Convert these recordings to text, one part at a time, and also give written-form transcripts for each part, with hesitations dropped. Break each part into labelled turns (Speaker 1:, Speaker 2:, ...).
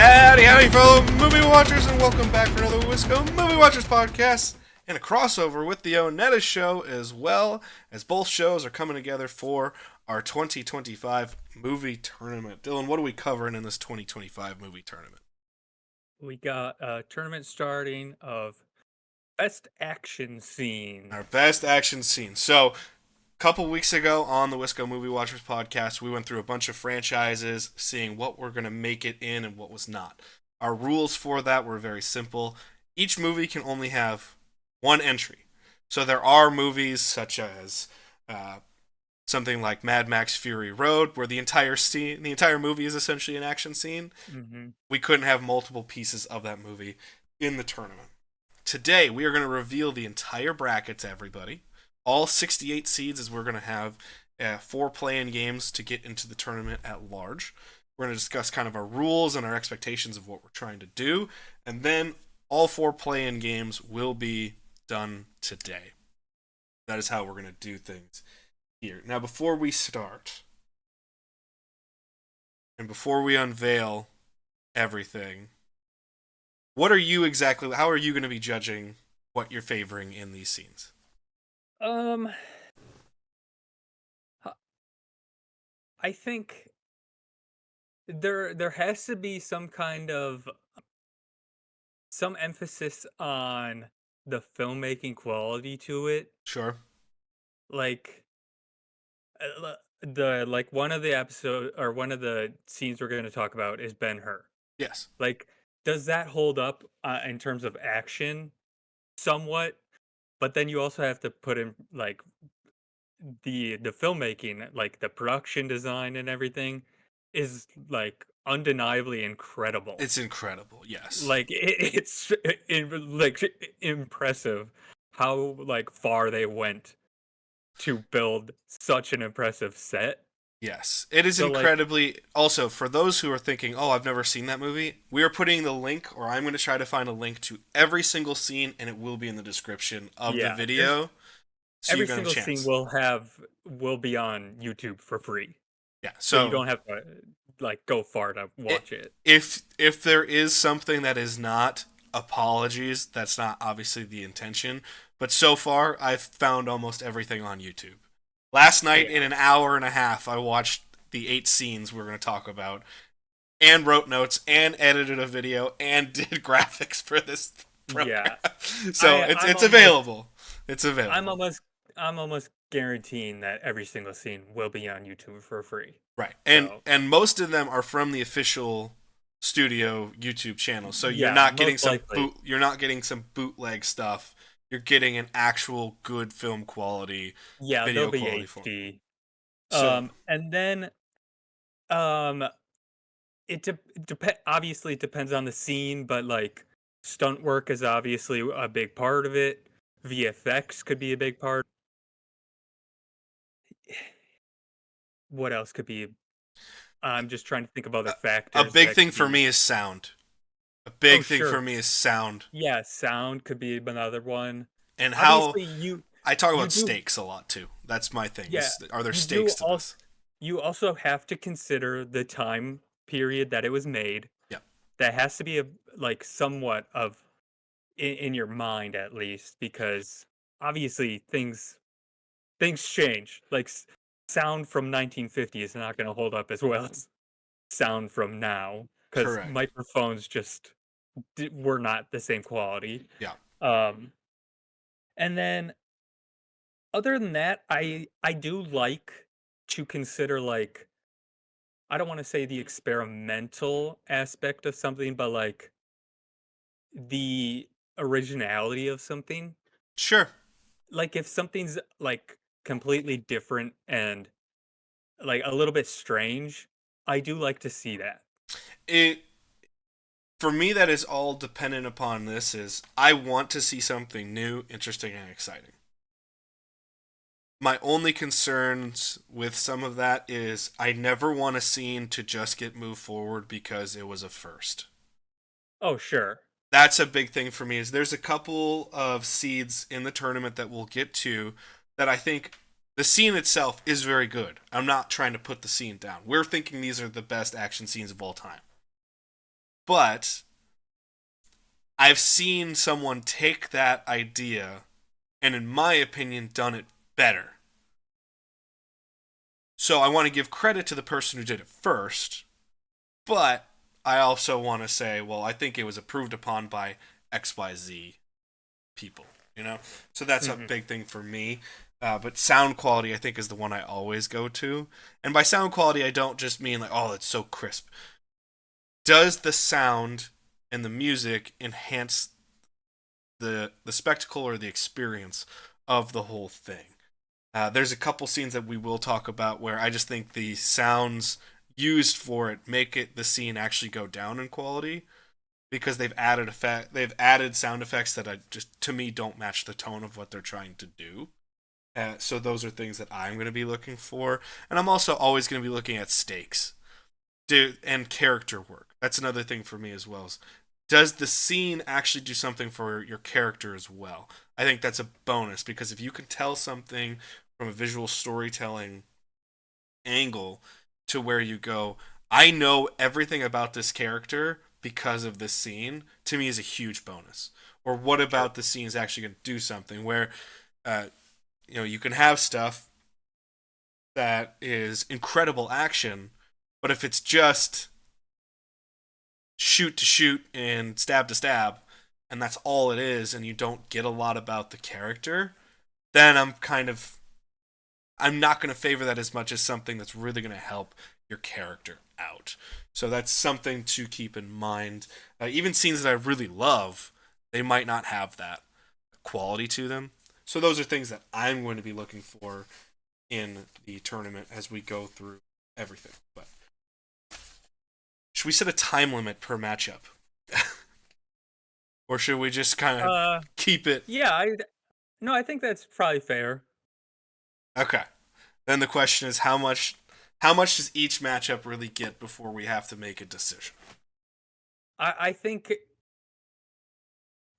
Speaker 1: Howdy, fellow movie watchers, and welcome back for another Wisco Movie Watchers podcast and a crossover with the ONETA Show, as well as both shows are coming together for our 2025 movie tournament. Dylan, what are we covering in this 2025 movie tournament?
Speaker 2: We got a tournament starting of best action scene.
Speaker 1: Our best action scene. So, a couple weeks ago on the Wisco Movie Watchers podcast, we went through a bunch of franchises, seeing what were going to make it in and what was not. Our rules for that were very simple. Each movie can only have one entry. So there are movies such as something like Mad Max Fury Road, where the entire movie is essentially an action scene.
Speaker 2: Mm-hmm.
Speaker 1: We couldn't have multiple pieces of that movie in the tournament. Today, we are going to reveal the entire bracket to everybody. All 68 seeds, as we're going to have 4 play-in games to get into the tournament at large. We're going to discuss kind of our rules and our expectations of what we're trying to do. And then all 4 play-in games will be done today. That is how we're going to do things here. Now, before we start, and before we unveil everything, how are you going to be judging what you're favoring in these scenes?
Speaker 2: I think there has to be some emphasis on the filmmaking quality to it.
Speaker 1: Sure.
Speaker 2: Like one of the scenes we're going to talk about is Ben-Hur.
Speaker 1: Yes.
Speaker 2: Like, does that hold up in terms of action? Somewhat, but then you also have to put in like the filmmaking, like the production design and everything is like undeniably incredible.
Speaker 1: It's incredible, yes.
Speaker 2: Like impressive how like far they went to build such an impressive set.
Speaker 1: Yes, it is
Speaker 2: So
Speaker 1: incredibly. Also, for those who are thinking, "Oh, I've never seen that movie," we are putting the link, or I'm going to try to find a link to every single scene, and it will be in the description of the video. So
Speaker 2: every
Speaker 1: you're going to
Speaker 2: single
Speaker 1: have a chance.
Speaker 2: scene will be on YouTube for free.
Speaker 1: Yeah,
Speaker 2: So you don't have to like go far to watch it.
Speaker 1: If there is something that is not, apologies. That's not obviously the intention. But so far, I've found almost everything on YouTube. Last night, in an hour and a half, I watched the 8 scenes we're going to talk about, and wrote notes, and edited a video, and did graphics for this program.
Speaker 2: Yeah.
Speaker 1: So it's available. It's available.
Speaker 2: I'm almost guaranteeing that every single scene will be on YouTube for free.
Speaker 1: Right. And most of them are from the official studio YouTube channel. So you're not getting some bootleg stuff. You're getting an actual good film quality, video
Speaker 2: they'll be
Speaker 1: quality
Speaker 2: HD.
Speaker 1: So,
Speaker 2: and then obviously it depends on the scene, but like stunt work is obviously a big part of it. VFX could be a big part. What else could be? I'm just trying to think of other factors.
Speaker 1: A big thing for me is sound. A big thing for me is sound.
Speaker 2: Yeah, sound could be another one.
Speaker 1: And how I talk about stakes a lot too. That's my thing.
Speaker 2: Yeah,
Speaker 1: Are there stakes to this?
Speaker 2: You also have to consider the time period that it was made.
Speaker 1: Yeah.
Speaker 2: That has to be somewhat of in your mind at least, because obviously things change. Like sound from 1950 is not going to hold up as well as sound from now, because microphones just were not the same quality.
Speaker 1: Yeah.
Speaker 2: And then other than that, I do like to consider, like, I don't want to say the experimental aspect of something, but like the originality of something.
Speaker 1: Sure.
Speaker 2: Like if something's like completely different and like a little bit strange, I do like to see that.
Speaker 1: For me, that is all dependent upon this. Is I want to see something new, interesting, and exciting. My only concerns with some of that is I never want a scene to just get moved forward because it was a first.
Speaker 2: Oh, sure.
Speaker 1: That's a big thing for me. Is there's a couple of seeds in the tournament that we'll get to that I think the scene itself is very good. I'm not trying to put the scene down. We're thinking these are the best action scenes of all time. But I've seen someone take that idea and, in my opinion, done it better. So I want to give credit to the person who did it first, but I also want to say, well, I think it was approved upon by XYZ people, you know? So that's a
Speaker 2: Hmm.
Speaker 1: big thing for me. But sound quality, I think, is the one I always go to. And by sound quality, I don't just mean like, oh, it's so crisp. Does the sound and the music enhance the spectacle or the experience of the whole thing? There's a couple scenes that we will talk about where I just think the sounds used for it make it the scene actually go down in quality because they've added sound effects that I just, to me, don't match the tone of what they're trying to do. So those are things that I'm going to be looking for, and I'm also always going to be looking at stakes, and character work. That's another thing for me as well. Does the scene actually do something for your character as well? I think that's a bonus because if you can tell something from a visual storytelling angle to where you go, I know everything about this character because of this scene, to me is a huge bonus. Or what
Speaker 2: Sure.
Speaker 1: about the scene is actually going to do something where, uh, you can have stuff that is incredible action, but if it's just shoot to shoot and stab to stab, and that's all it is, and you don't get a lot about the character, then I'm not going to favor that as much as something that's really going to help your character out. So that's something to keep in mind. Even scenes that I really love, they might not have that quality to them. So those are things that I'm going to be looking for in the tournament as we go through everything. But should we set a time limit per matchup? Or should we just kind of
Speaker 2: Uh,
Speaker 1: keep it?
Speaker 2: yeah, no, I think that's probably fair.
Speaker 1: Okay. Then the question is how much does each matchup really get before we have to make a decision?
Speaker 2: I think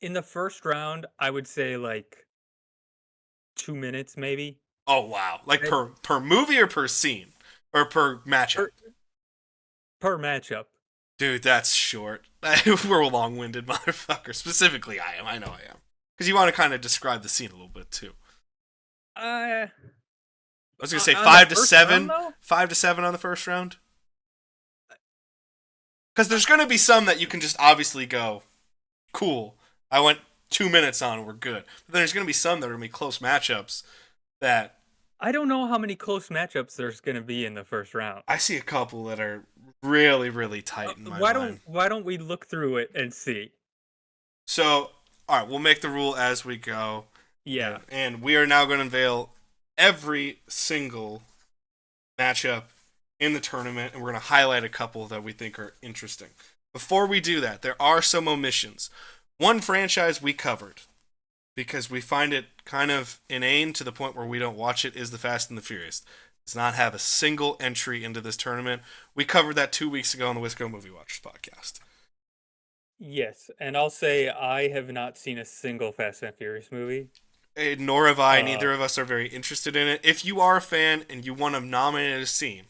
Speaker 2: in the first round, I would say like 2 minutes, maybe.
Speaker 1: Oh wow. Like
Speaker 2: It-
Speaker 1: per movie or per scene? Or per matchup?
Speaker 2: Per, per matchup.
Speaker 1: Dude, that's short. We're a long-winded motherfucker. Specifically, I am. I know I am. Because you want to kind of describe the scene a little bit too.
Speaker 2: Uh,
Speaker 1: I was gonna say
Speaker 2: on the
Speaker 1: five to
Speaker 2: first round,
Speaker 1: seven,
Speaker 2: though,
Speaker 1: 5 to 7 on the first round. Because there's gonna be some that you can just obviously go, cool. I went 2 minutes on, we're good. But then there's gonna be some that are gonna be close matchups that
Speaker 2: I don't know how many close matchups there's going to be in the first round.
Speaker 1: I see a couple that are really, really tight in my mind.
Speaker 2: Why don't we look through it and see?
Speaker 1: So, all right, we'll make the rule as we go,
Speaker 2: Yeah.
Speaker 1: and we are now going to unveil every single matchup in the tournament, and we're going to highlight a couple that we think are interesting. Before we do that, there are some omissions. One franchise we covered because we find it kind of inane to the point where we don't watch it is the Fast and the Furious. Does not have a single entry into this tournament. We covered that 2 weeks ago on the Wisco Movie Watchers podcast.
Speaker 2: Yes, and I'll say I have not seen a single Fast and Furious movie.
Speaker 1: Nor have I.
Speaker 2: Uh,
Speaker 1: Neither of us are very interested in it. If you are a fan and you want to nominate a scene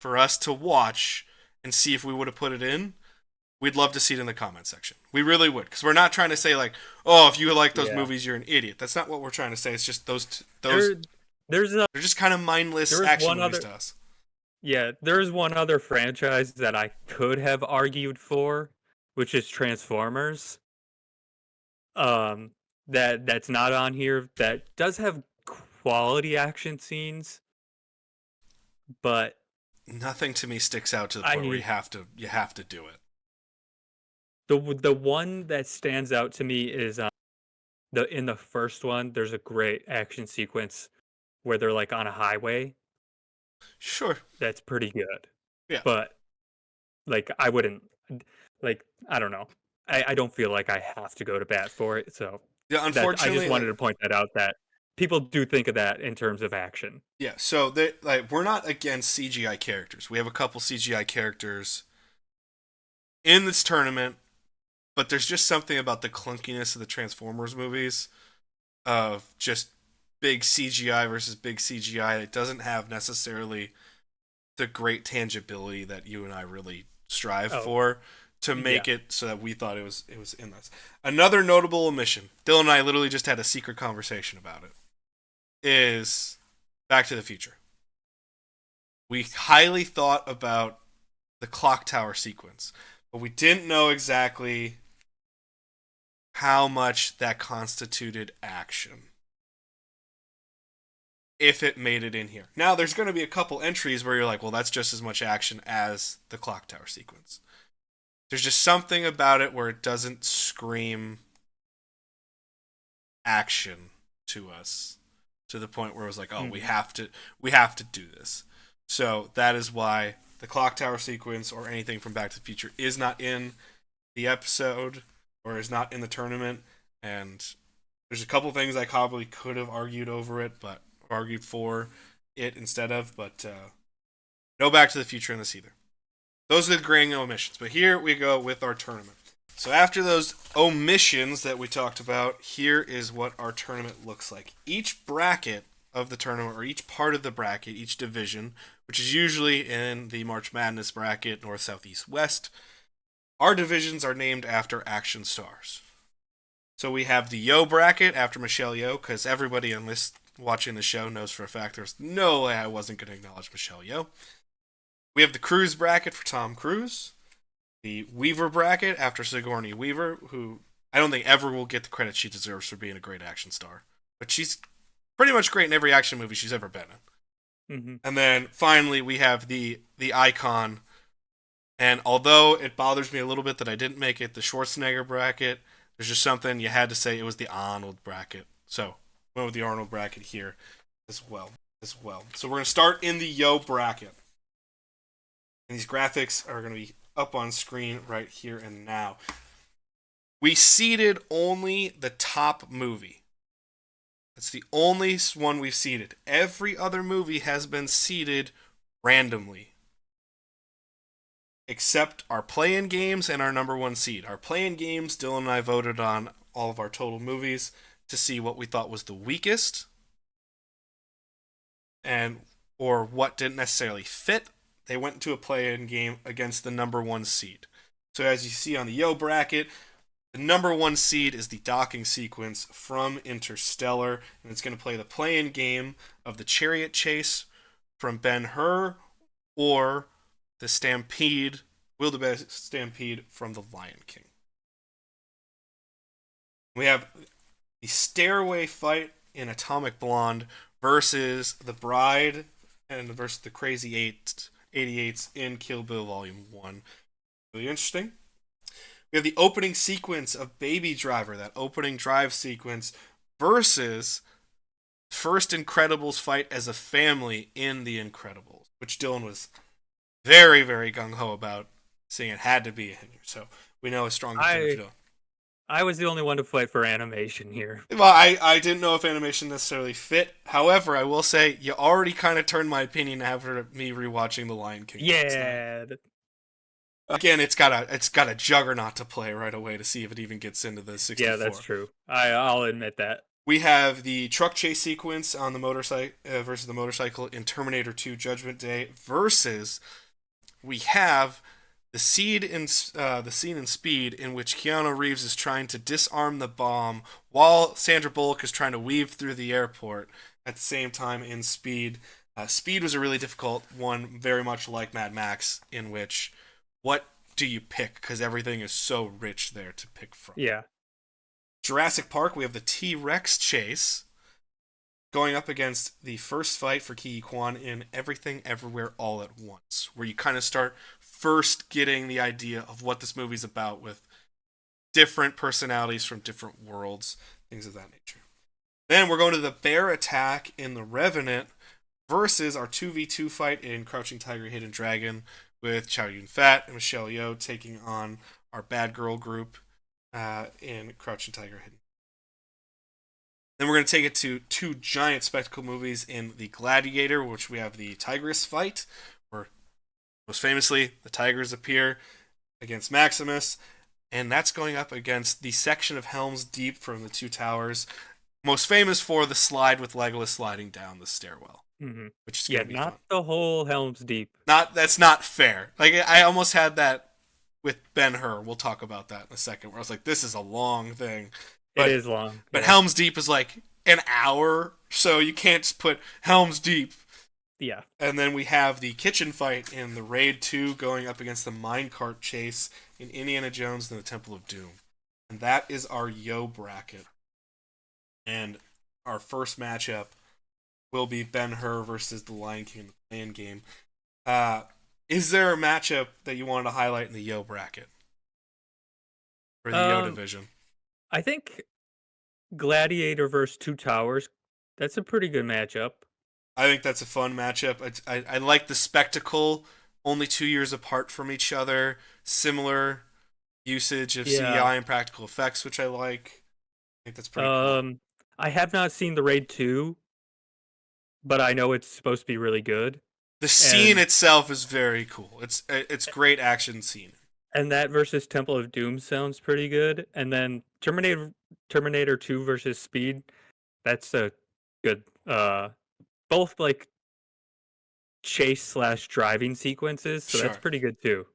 Speaker 1: for us to watch and see if we would have put it in, we'd love to see it in the comment section. We really would, because we're not trying to say like, oh, if you like those
Speaker 2: yeah.
Speaker 1: movies, you're an idiot. That's not what we're trying to say. It's just those
Speaker 2: There, there's a
Speaker 1: they're just kind of mindless
Speaker 2: there's
Speaker 1: action
Speaker 2: one
Speaker 1: movies
Speaker 2: other
Speaker 1: to us.
Speaker 2: yeah, there's one other franchise that I could have argued for, which is Transformers. Um, that's not on here. That does have quality action scenes, but
Speaker 1: Nothing to me sticks out to the point where
Speaker 2: I
Speaker 1: you have to do it.
Speaker 2: the one that stands out to me is the in the first one. There's a great action sequence where they're like on a highway.
Speaker 1: Sure.
Speaker 2: That's pretty good,
Speaker 1: Yeah.
Speaker 2: but like I wouldn't like I don't know. I don't feel like I have to go to bat for it. So
Speaker 1: Yeah.
Speaker 2: that I just
Speaker 1: Unfortunately,
Speaker 2: wanted
Speaker 1: like,
Speaker 2: to point that out that people do think of that in terms of action.
Speaker 1: yeah. So like we're not against CGI characters. We have a couple CGI characters in this tournament, but there's just something about the clunkiness of the Transformers movies of just big CGI versus big CGI that doesn't have necessarily the great tangibility that you and I really strive
Speaker 2: Oh,
Speaker 1: for. to
Speaker 2: Yeah.
Speaker 1: make it so that we thought it was in this. Another notable omission, Dylan and I literally just had a secret conversation about it, is Back to the Future. We highly thought about the clock tower sequence, but we didn't know exactly how much that constituted action if it made it in here. Now, there's going to be a couple entries where you're like, well, that's just as much action as the clock tower sequence. There's just something about it where it doesn't scream action to us to the point where it was like, oh, we have to do this. So that is why the clock tower sequence or anything from Back to the Future is not in the episode or is not in the tournament. And there's a couple things I probably could have argued over it, but argued for it instead of. But no Back to the Future in this either. Those are the glaring omissions. But here we go with our tournament. So after those omissions that we talked about, here is what our tournament looks like. Each bracket of the tournament, or each part of the bracket, each division, which is usually in the March Madness bracket, North, South, East, West, our divisions are named after action stars. So we have the Yo bracket after Michelle Yeoh, because everybody on this watching the show knows for a fact there's no way I wasn't going to acknowledge Michelle Yeoh. We have the Cruise bracket for Tom Cruise. The Weaver bracket after Sigourney Weaver, who I don't think ever will get the credit she deserves for being a great action star. But she's pretty much great in every action movie she's ever been in. Mm-hmm. And then finally we have the Icon. And although it bothers me a little bit that I didn't make it the Schwarzenegger bracket, there's just something you had to say it was the Arnold bracket. So went with the Arnold bracket here as well. So we're going to start in the Yo bracket. And these graphics are going to be up on screen right here and now. We seeded only the top movie. That's the only one we've seeded. Every other movie has been seeded randomly. Except our play-in games and our number one seed. Our play-in games, Dylan and I voted on all of our total movies to see what we thought was the weakest. Or what didn't necessarily fit. They went into a play-in game against the number one seed. So as you see on the Yo bracket, the number one seed is the docking sequence from Interstellar, and it's going to play the play-in game of the chariot chase from Ben-Hur or the stampede, wildebeest stampede from The Lion King. We have the stairway fight in Atomic Blonde versus the Bride and versus the Crazy 88s in Kill Bill Volume 1. Really interesting. We have the opening sequence of Baby Driver, that opening drive sequence, versus first Incredibles fight as a family in The Incredibles, which Dylan was very, very gung-ho about, saying it had to be in here. So we know a strong contender for Dylan.
Speaker 2: I was the only one to fight for animation here.
Speaker 1: Well, I didn't know if animation necessarily fit. However, I will say you already kind of turned my opinion after me rewatching The Lion King.
Speaker 2: Yeah.
Speaker 1: Again, it's got a juggernaut to play right away to see if it even gets into the 64.
Speaker 2: Yeah, that's true. I'll admit that.
Speaker 1: We have the truck chase sequence on the motorcycle versus the motorcycle in Terminator 2: Judgment Day versus we have the scene in Speed in which Keanu Reeves is trying to disarm the bomb while Sandra Bullock is trying to weave through the airport at the same time in Speed. Speed was a really difficult one, very much like Mad Max, in which what do you pick? Because everything is so rich there to pick from.
Speaker 2: Yeah.
Speaker 1: Jurassic Park, we have the T-Rex chase going up against the first fight for Ki Kwan in Everything Everywhere All at Once, where you kind of start first getting the idea of what this movie's about with different personalities from different worlds, things of that nature. Then we're going to the bear attack in The Revenant versus our 2v2 fight in Crouching Tiger, Hidden Dragon with Chow Yun-Fat and Michelle Yeoh taking on our bad girl group in Crouching Tiger, Hidden. Then we're going to take it to two giant spectacle movies in The Gladiator, which we have the Tigress fight, where most famously the tigers appear against Maximus, and that's going up against the section of Helm's Deep from The Two Towers, most famous for the slide with Legolas sliding down the stairwell.
Speaker 2: Mm-hmm.
Speaker 1: Which is not
Speaker 2: fun. The whole Helm's Deep.
Speaker 1: That's not fair. Like I almost had that with Ben-Hur. We'll talk about that in a second. Where I was like, this is a long thing,
Speaker 2: It
Speaker 1: but
Speaker 2: is long.
Speaker 1: but
Speaker 2: Yeah.
Speaker 1: Helm's Deep is like an hour, so you can't just put Helm's Deep.
Speaker 2: Yeah.
Speaker 1: And then we have the kitchen fight in the Raid 2 going up against the minecart chase in Indiana Jones and the Temple of Doom. And that is our Yo bracket. And our first matchup will be Ben-Hur versus the Lion King in the play-in game. Is there a matchup that you wanted to highlight in the Yo bracket? Or the Yo division?
Speaker 2: I think Gladiator versus Two Towers. That's a pretty good matchup.
Speaker 1: I think that's a fun matchup. I like the spectacle. Only 2 years apart from each other. Similar usage of CGI and practical effects, which I like. I think that's pretty cool.
Speaker 2: I have not seen the Raid 2, but I know it's supposed to be really good.
Speaker 1: The scene itself is very cool. It's great action scene.
Speaker 2: And that versus Temple of Doom sounds pretty good. And then Terminator 2 versus Speed. That's a good both like chase / driving sequences, so
Speaker 1: Sure.
Speaker 2: that's pretty good too.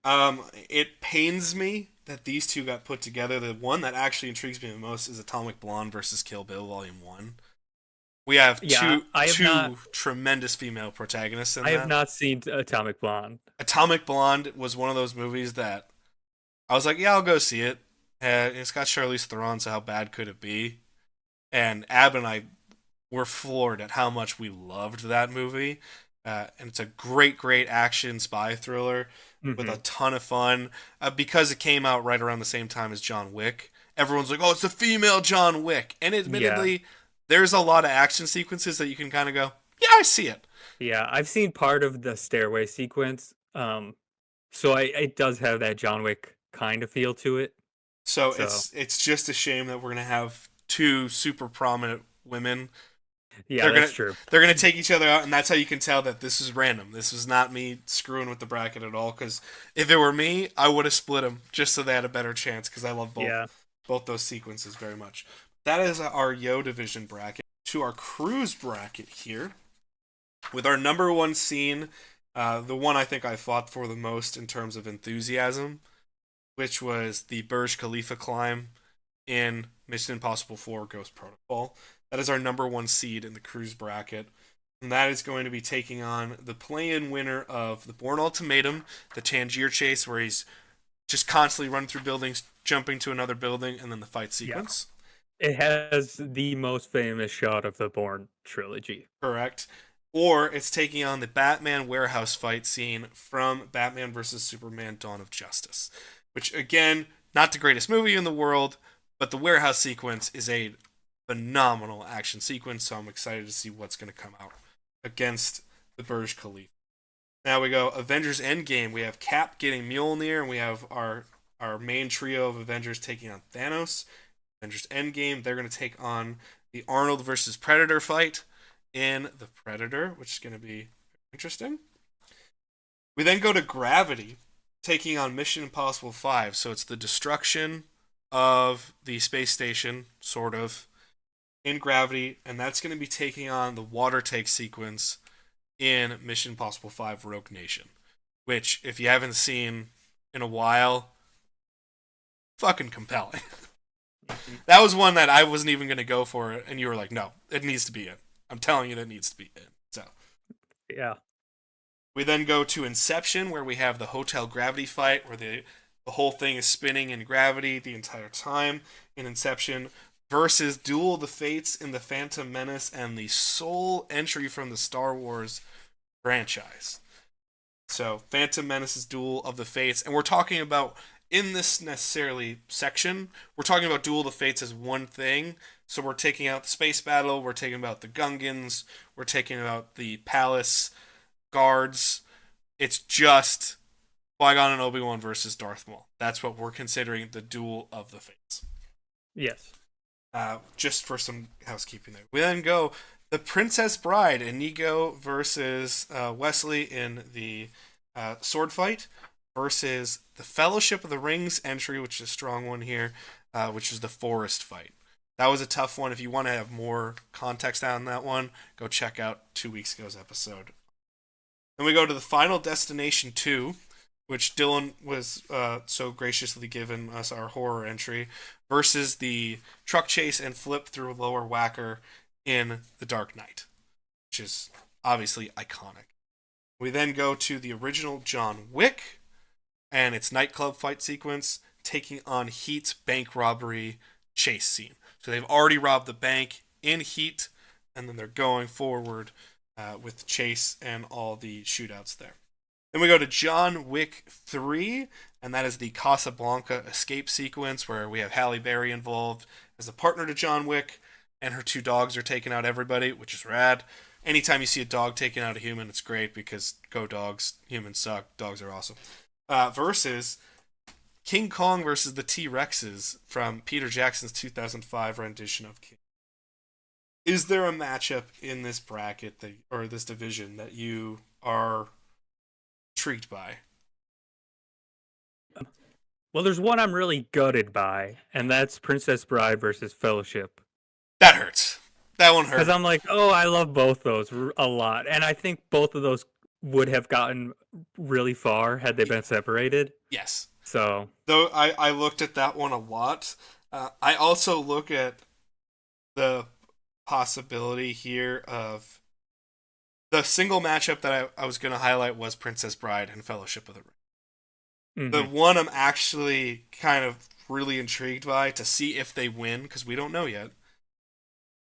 Speaker 1: It pains me that these two got put together. The one that actually intrigues me the most is Atomic Blonde versus Kill Bill Volume 1. We have two tremendous female protagonists in that.
Speaker 2: I have not seen Atomic Blonde.
Speaker 1: Atomic Blonde was one of those movies that I was like, yeah, I'll go see it. And it's got Charlize Theron, so how bad could it be? And Ab and I were floored at how much we loved that movie. And it's a great, great action spy thriller with a ton of fun. Because it came out right around the same time as John Wick, everyone's like, oh, it's the female John Wick. And admittedly, there's a lot of action sequences that you can kind of go, yeah, I see it.
Speaker 2: Yeah, I've seen part of the stairway sequence. So it does have that John Wick kind of feel to it.
Speaker 1: So it's just a shame that we're going to have two super prominent women.
Speaker 2: Yeah, that's true.
Speaker 1: They're going to take each other out, and that's how you can tell that this is random. This was not me screwing with the bracket at all, because if it were me, I would have split them just so they had a better chance, because I love both those sequences very much. That is our Yo division bracket. To our cruise bracket here, with our number one scene, the one I think I fought for the most in terms of enthusiasm, which was the Burj Khalifa climb in Mission Impossible 4 Ghost Protocol. That is our number one seed in the cruise bracket. And that is going to be taking on the play-in winner of the Bourne Ultimatum, the Tangier chase, where he's just constantly running through buildings, jumping to another building, and then the fight sequence.
Speaker 2: Yeah. It has the most famous shot of the Bourne trilogy.
Speaker 1: Correct. Or it's taking on the Batman warehouse fight scene from Batman vs. Superman Dawn of Justice. Which, again, not the greatest movie in the world, but the warehouse sequence is a phenomenal action sequence, so I'm excited to see what's going to come out against the Burj Khalifa. Now we go Avengers Endgame. We have Cap getting Mjolnir, and we have our main trio of Avengers taking on Thanos. Avengers Endgame, they're going to take on the Arnold versus Predator fight in The Predator, which is going to be interesting. We then go to Gravity, taking on Mission Impossible 5. So it's the destruction of the space station, sort of, in Gravity, and that's going to be taking on the water take sequence in Mission Impossible 5 Rogue Nation, which, if you haven't seen in a while, fucking compelling. That was one that I wasn't even going to go for, and you were like, no, it needs to be in. I'm telling you, it needs to be in. So,
Speaker 2: yeah.
Speaker 1: We then go to Inception, where we have the Hotel Gravity fight, where the whole thing is spinning in gravity the entire time in Inception, versus Duel of the Fates in the Phantom Menace and the sole entry from the Star Wars franchise. So, Phantom Menace's Duel of the Fates, and we're talking about, in this necessarily section, we're talking about Duel of the Fates as one thing. So we're taking out the space battle, we're taking out the Gungans, we're taking out the palace guards. It's just Qui-Gon and Obi-Wan versus Darth Maul. That's what we're considering the Duel of the Fates.
Speaker 2: Yes.
Speaker 1: Just for some housekeeping there. We then go the Princess Bride, Inigo versus Wesley in the sword fight, versus the Fellowship of the Rings entry, which is a strong one here, which is the forest fight. That was a tough one. If you want to have more context on that one, go check out 2 weeks ago's episode. Then we go to the Final Destination 2, which Dylan was so graciously given us our horror entry, versus the truck chase and flip through lower whacker in The Dark Knight, which is obviously iconic. We then go to the original John Wick and its nightclub fight sequence taking on Heat's bank robbery chase scene. So they've already robbed the bank in Heat, and then they're going forward with Chase and all the shootouts there. Then we go to John Wick 3, and that is the Casablanca escape sequence where we have Halle Berry involved as a partner to John Wick, and her two dogs are taking out everybody, which is rad. Anytime you see a dog taking out a human, it's great because go dogs, humans suck, dogs are awesome. Versus King Kong versus the T-Rexes from Peter Jackson's 2005 rendition of King. Is there a matchup in this bracket or this division that you are intrigued by?
Speaker 2: Well, there's one I'm really gutted by, and that's Princess Bride versus Fellowship.
Speaker 1: That hurts. That one hurt.
Speaker 2: Because I'm like, oh, I love both those a lot. And I think both of those would have gotten really far had they been separated.
Speaker 1: Yes.
Speaker 2: So,
Speaker 1: though I looked at that one a lot. I also look at the possibility here of the single matchup that I was going to highlight was Princess Bride and Fellowship of the Ring. The one I'm actually kind of really intrigued by to see if they win, because we don't know yet,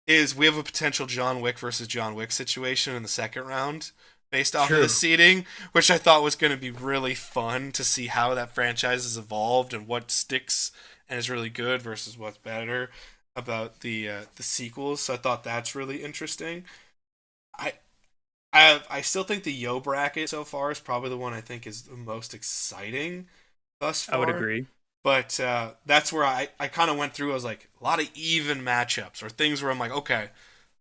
Speaker 1: is we have a potential John Wick versus John Wick situation in the second round based off of the seeding, which I thought was going to be really fun to see how that franchise has evolved and what sticks and is really good versus what's better about the sequels. So I thought that's really interesting. I still think the Yo bracket so far is probably the one I think is the most exciting thus far.
Speaker 2: I would agree.
Speaker 1: But that's where I kind of went through. I was like, a lot of even matchups or things where I'm like, okay,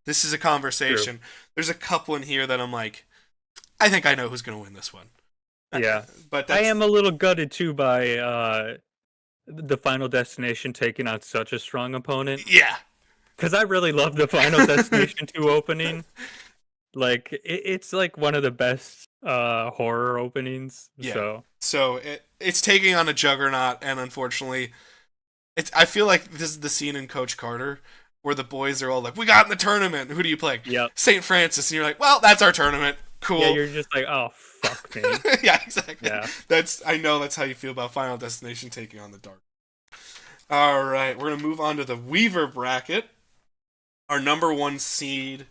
Speaker 1: this is a conversation. True. There's a couple in here that I'm like, I think I know who's going to win this one.
Speaker 2: Yeah. But I am a little gutted, too, by the Final Destination taking on such a strong opponent.
Speaker 1: Yeah.
Speaker 2: Because I really love the Final Destination 2 opening. Like, it's like one of the best horror openings.
Speaker 1: Yeah. So it's taking on a juggernaut, and unfortunately, I feel like this is the scene in Coach Carter where the boys are all like, we got in the tournament. Who do you play?
Speaker 2: Yeah.
Speaker 1: St. Francis. And you're like, well, that's our tournament. Cool.
Speaker 2: Yeah, you're just like, oh, fuck me.
Speaker 1: Yeah, exactly.
Speaker 2: Yeah.
Speaker 1: I know that's how you feel about Final Destination taking on the Dark. All right, we're going to move on to the Weaver bracket. Our number one seed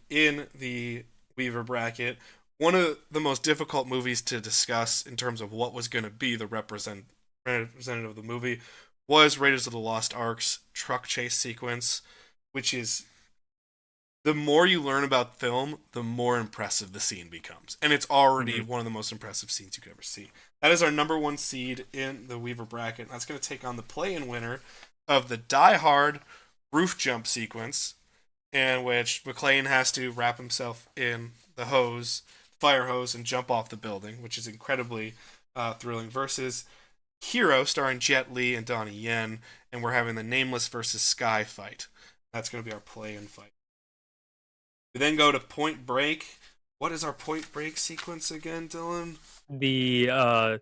Speaker 1: in the Weaver bracket. One of the most difficult movies to discuss in terms of what was going to be the representative of the movie was Raiders of the Lost Ark's truck chase sequence, which is, the more you learn about film, the more impressive the scene becomes. And it's already one of the most impressive scenes you could ever see. That is our number one seed in the Weaver bracket. That's going to take on the play-in winner of the Die Hard roof jump sequence, in which McClane has to wrap himself in the fire hose, and jump off the building, which is incredibly thrilling, versus Hero, starring Jet Li and Donnie Yen, and we're having the Nameless versus Sky fight. That's going to be our play-in fight. We then go to Point Break. What is our Point Break sequence again, Dylan?
Speaker 2: The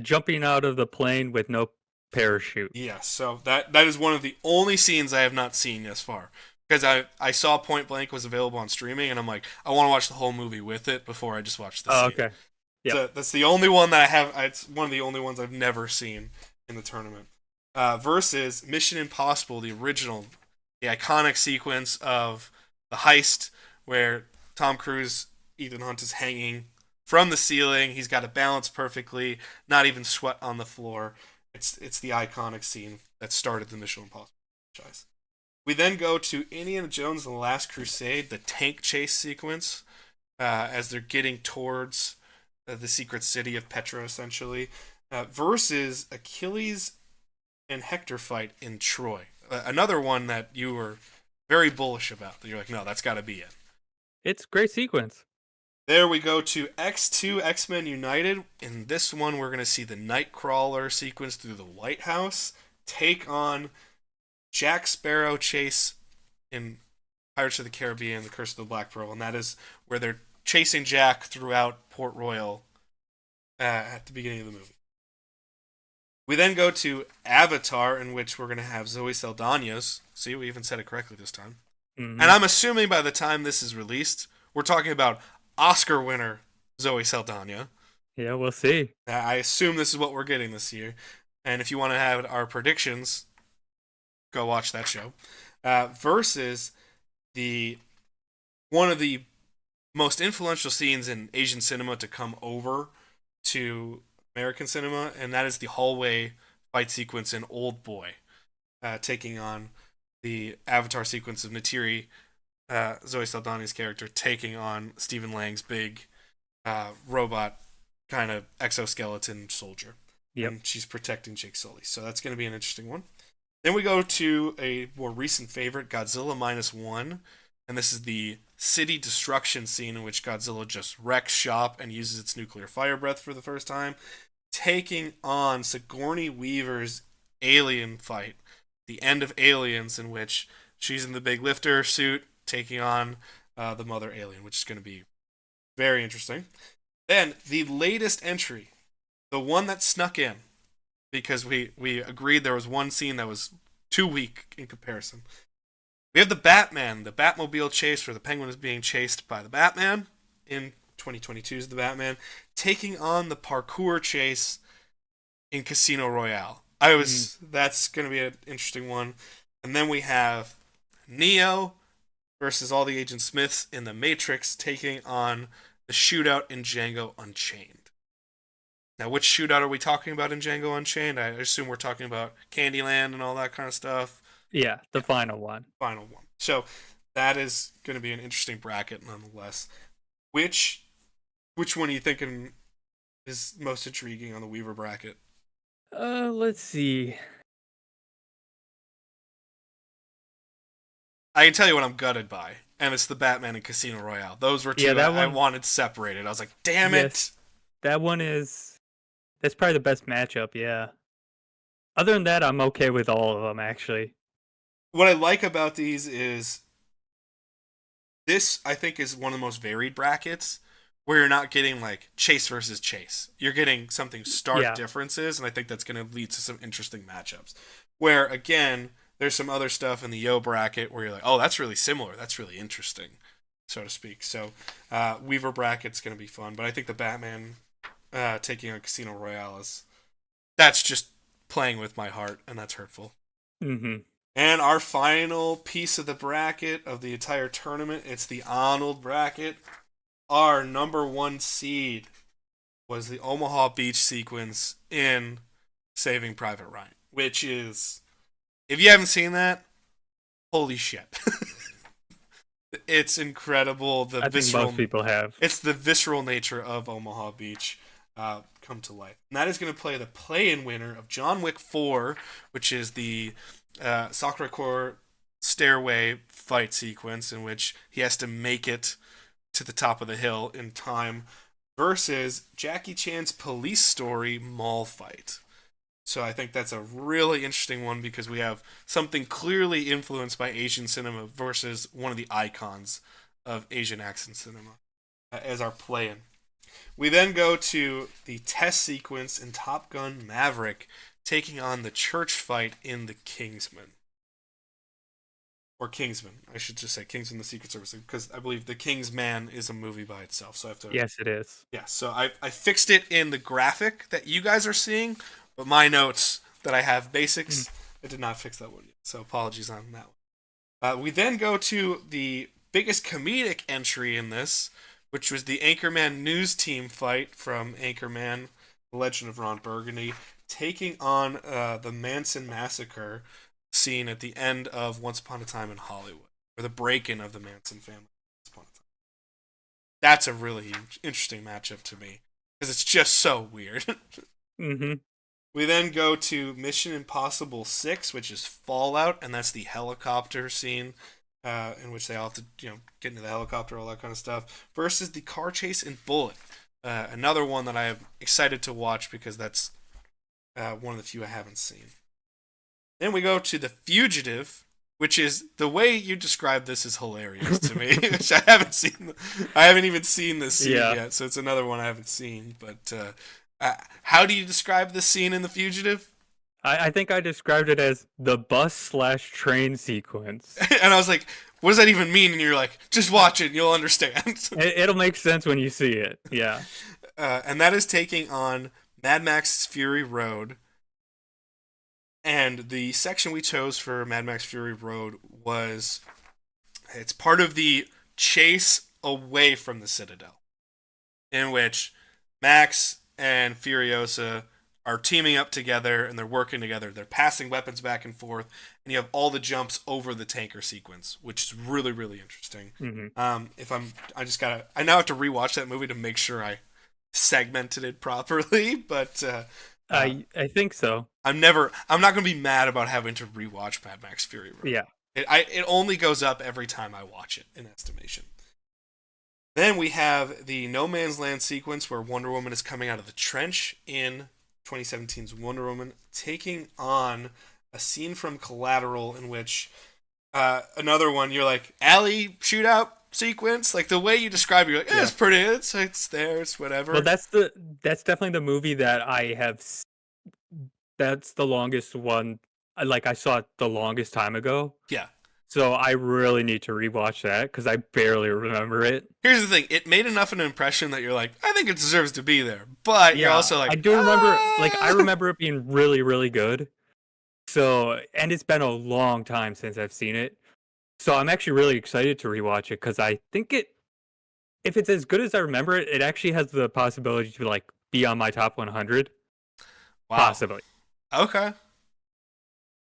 Speaker 2: jumping out of the plane with no parachute.
Speaker 1: Yeah, so that is one of the only scenes I have not seen thus far. Because I saw Point Blank was available on streaming, and I'm like, I want to watch the whole movie with it before I just watch the scene.
Speaker 2: Okay. Yeah.
Speaker 1: So that's the only one that I have. It's one of the only ones I've never seen in the tournament. Versus Mission Impossible, the original, the iconic sequence of the heist where Tom Cruise, Ethan Hunt is hanging from the ceiling. He's got it balanced perfectly, not even sweat on the floor. It's the iconic scene that started the Mission Impossible franchise. We then go to Indiana Jones and the Last Crusade, the tank chase sequence, as they're getting towards the secret city of Petra, essentially, versus Achilles and Hector fight in Troy. Another one that you were very bullish about. You're like, no, that's got to be it.
Speaker 2: It's a great sequence.
Speaker 1: There we go to X2 X-Men United. In this one, we're going to see the Nightcrawler sequence through the White House take on Jack Sparrow chase in Pirates of the Caribbean, The Curse of the Black Pearl, and that is where they're chasing Jack throughout Port Royal at the beginning of the movie. We then go to Avatar, in which we're going to have Zoe Saldana's. See, we even said it correctly this time.
Speaker 2: Mm-hmm.
Speaker 1: And I'm assuming by the time this is released, we're talking about Oscar winner Zoe Saldana.
Speaker 2: Yeah, we'll see.
Speaker 1: I assume this is what we're getting this year. And if you want to have our predictions, go watch that show. Versus one of the most influential scenes in Asian cinema to come over to American cinema, and that is the hallway fight sequence in Old Boy, taking on the Avatar sequence of Neytiri, Zoe Saldana's character, taking on Stephen Lang's big robot kind of exoskeleton soldier.
Speaker 2: Yep.
Speaker 1: And she's protecting Jake Sully. So that's going to be an interesting one. Then we go to a more recent favorite, Godzilla -1. And this is the city destruction scene in which Godzilla just wrecks shop and uses its nuclear fire breath for the first time, taking on Sigourney Weaver's alien fight, the end of Aliens, in which she's in the big lifter suit taking on the mother alien, which is going to be very interesting. Then the latest entry, the one that snuck in, because we agreed there was one scene that was too weak in comparison. We have the Batman, the Batmobile chase where the Penguin is being chased by the Batman in 2022's The Batman, taking on the parkour chase in Casino Royale. That's going to be an interesting one. And then we have Neo versus all the Agent Smiths in The Matrix, taking on the shootout in Django Unchained. Now, which shootout are we talking about in Django Unchained? I assume we're talking about Candyland and all that kind of stuff.
Speaker 2: Yeah, the final one.
Speaker 1: Final one. So that is going to be an interesting bracket nonetheless. Which one are you thinking is most intriguing on the Weaver bracket?
Speaker 2: Let's see.
Speaker 1: I can tell you what I'm gutted by, and it's the Batman and Casino Royale. Those were two I wanted separated. I was like, damn it!
Speaker 2: That one that's probably the best matchup, yeah. Other than that, I'm okay with all of them, actually.
Speaker 1: What I like about these is this, I think, is one of the most varied brackets where you're not getting like chase versus chase. You're getting something stark differences, and I think that's going to lead to some interesting matchups. Where, again, there's some other stuff in the Yo bracket where you're like, oh, that's really similar. That's really interesting, so to speak. So Weaver bracket's going to be fun, but I think the Batman taking on Casino Royale that's just playing with my heart, and that's hurtful.
Speaker 2: Mm-hmm.
Speaker 1: And our final piece of the bracket of the entire tournament, it's the Arnold bracket. Our number one seed was the Omaha Beach sequence in Saving Private Ryan, which is, if you haven't seen that, holy shit. It's incredible.
Speaker 2: I think most people have.
Speaker 1: It's the visceral nature of Omaha Beach come to life. And that is going to play the play-in winner of John Wick 4, which is the Sacré-Cœur stairway fight sequence in which he has to make it to the top of the hill in time, versus Jackie Chan's Police Story mall fight. So I think that's a really interesting one because we have something clearly influenced by Asian cinema versus one of the icons of Asian action cinema as our play-in. We then go to the test sequence in Top Gun Maverick, taking on the church fight in The Kingsman. Or Kingsman. I should just say Kingsman the Secret Service, because I believe The Kingsman is a movie by itself. So I have to.
Speaker 2: Yes, it is.
Speaker 1: Yeah, so I fixed it in the graphic that you guys are seeing, but my notes that I have basics, I did not fix that one yet. So apologies on that one. We then go to the biggest comedic entry in this, which was the Anchorman News Team fight from Anchorman, The Legend of Ron Burgundy, taking on the Manson Massacre scene at the end of Once Upon a Time in Hollywood, or the break-in of the Manson family. Once Upon a Time. That's a really interesting matchup to me, because it's just so weird.
Speaker 2: Mm-hmm.
Speaker 1: We then go to Mission Impossible 6, which is Fallout, and that's the helicopter scene in which they all have to get into the helicopter, all that kind of stuff, versus the car chase in Bullet. Another one that I am excited to watch because that's one of the few I haven't seen. Then we go to The Fugitive, which is, the way you describe this is hilarious to me, which I haven't seen. I haven't even seen this scene yet, so it's another one I haven't seen. But How do you describe this scene in The Fugitive?
Speaker 2: I think I described it as the bus/train sequence.
Speaker 1: And I was like, what does that even mean? And you're like, just watch it, and you'll understand.
Speaker 2: It'll make sense when you see it. Yeah.
Speaker 1: And that is taking on Mad Max Fury Road. And the section we chose for Mad Max Fury Road was it's part of the chase away from the Citadel, in which Max and Furiosa are teaming up together and they're working together. They're passing weapons back and forth, and you have all the jumps over the tanker sequence, which is really, really interesting. I now have to rewatch that movie to make sure I segmented it properly, but
Speaker 2: I think so.
Speaker 1: I'm not going to be mad about having to rewatch Mad Max Fury Road.
Speaker 2: Yeah.
Speaker 1: It only goes up every time I watch it, in estimation. Then we have the No Man's Land sequence where Wonder Woman is coming out of the trench in 2017's Wonder Woman, taking on a scene from Collateral in which another one, you're like, alley shootout sequence, like the way you describe it, you're like, it's pretty, it's there, it's whatever.
Speaker 2: Well, that's definitely the movie that I have. That's the longest one. Like I saw it the longest time ago.
Speaker 1: Yeah.
Speaker 2: So I really need to rewatch that because I barely remember it.
Speaker 1: Here's the thing: it made enough of an impression that you're like, I think it deserves to be there. But you're also like,
Speaker 2: I do remember, like I remember it being really, really good. So, and it's been a long time since I've seen it. So I'm actually really excited to rewatch it because I think if it's as good as I remember it, it actually has the possibility to like be on my top 100.
Speaker 1: Wow.
Speaker 2: Possibly.
Speaker 1: Okay.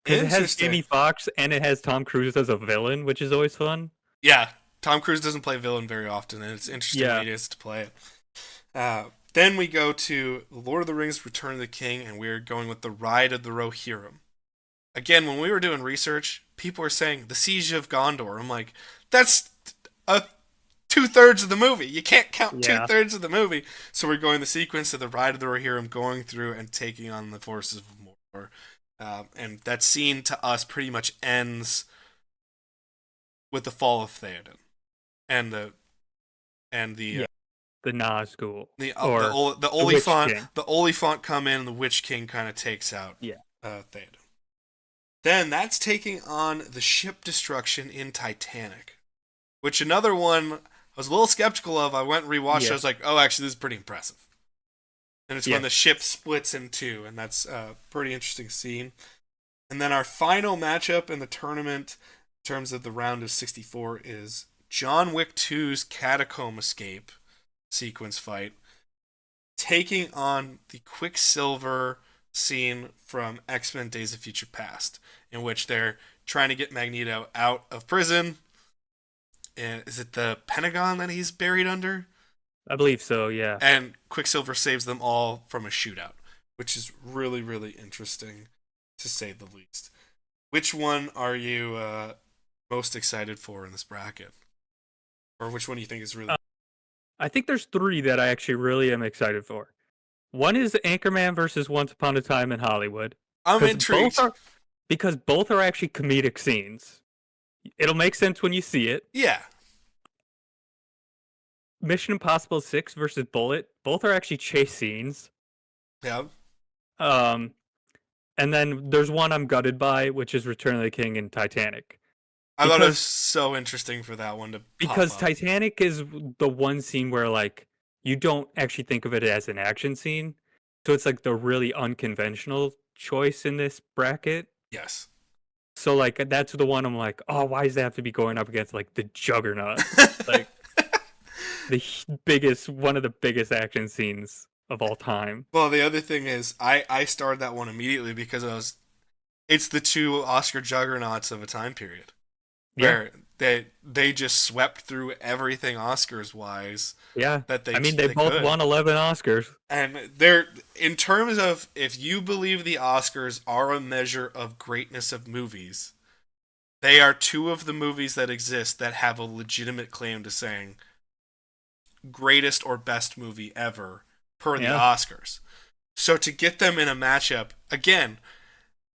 Speaker 2: Because it has Jamie Foxx and it has Tom Cruise as a villain, which is always fun.
Speaker 1: Yeah, Tom Cruise doesn't play villain very often, and it's interesting when he is to play it. Then we go to Lord of the Rings: Return of the King, and we're going with the Ride of the Rohirrim. Again, when we were doing research, people were saying the Siege of Gondor. I'm like, that's 2/3 of the movie. You can't count 2/3 of the movie. So we're going the sequence of the Ride of the Rohirrim going through and taking on the forces of Mordor. And that scene to us pretty much ends with the fall of Theoden and the
Speaker 2: Nazgul,
Speaker 1: the Oliphant come in and the Witch King kind of takes out Theoden. Then that's taking on the ship destruction in Titanic, which another one I was a little skeptical of. I went and rewatched it. I was like, oh, actually, this is pretty impressive. And it's when the ship splits in two, and that's a pretty interesting scene. And then our final matchup in the tournament, in terms of the round of 64, is John Wick 2's Catacomb Escape sequence fight, taking on the Quicksilver scene from X-Men Days of Future Past, in which they're trying to get Magneto out of prison. And is it the Pentagon that he's buried under?
Speaker 2: I believe so, yeah.
Speaker 1: And Quicksilver saves them all from a shootout, which is really, really interesting, to say the least. Which one are you most excited for in this bracket? Or which one do you think is really...
Speaker 2: I think there's three that I actually really am excited for. One is Anchorman versus Once Upon a Time in Hollywood.
Speaker 1: I'm intrigued.
Speaker 2: Because both are actually comedic scenes. It'll make sense when you see it.
Speaker 1: Yeah.
Speaker 2: Mission Impossible 6 versus Bullet. Both are actually chase scenes.
Speaker 1: Yeah.
Speaker 2: And then there's one I'm gutted by, which is Return of the King and Titanic.
Speaker 1: I thought it was so interesting for that one to
Speaker 2: because
Speaker 1: pop up.
Speaker 2: Titanic is the one scene where like you don't actually think of it as an action scene, so it's like the really unconventional choice in this bracket.
Speaker 1: Yes.
Speaker 2: So like that's the one I'm like, oh, why does that have to be going up against like the Juggernaut, like one of the biggest action scenes of all time.
Speaker 1: Well, the other thing is, I started that one immediately because it's the two Oscar juggernauts of a time period. Where they just swept through everything Oscars wise.
Speaker 2: Yeah,
Speaker 1: that they
Speaker 2: both won 11 Oscars.
Speaker 1: And they're, in terms of, if you believe the Oscars are a measure of greatness of movies, they are two of the movies that exist that have a legitimate claim to saying greatest or best movie ever per the Oscars. So to get them in a matchup again.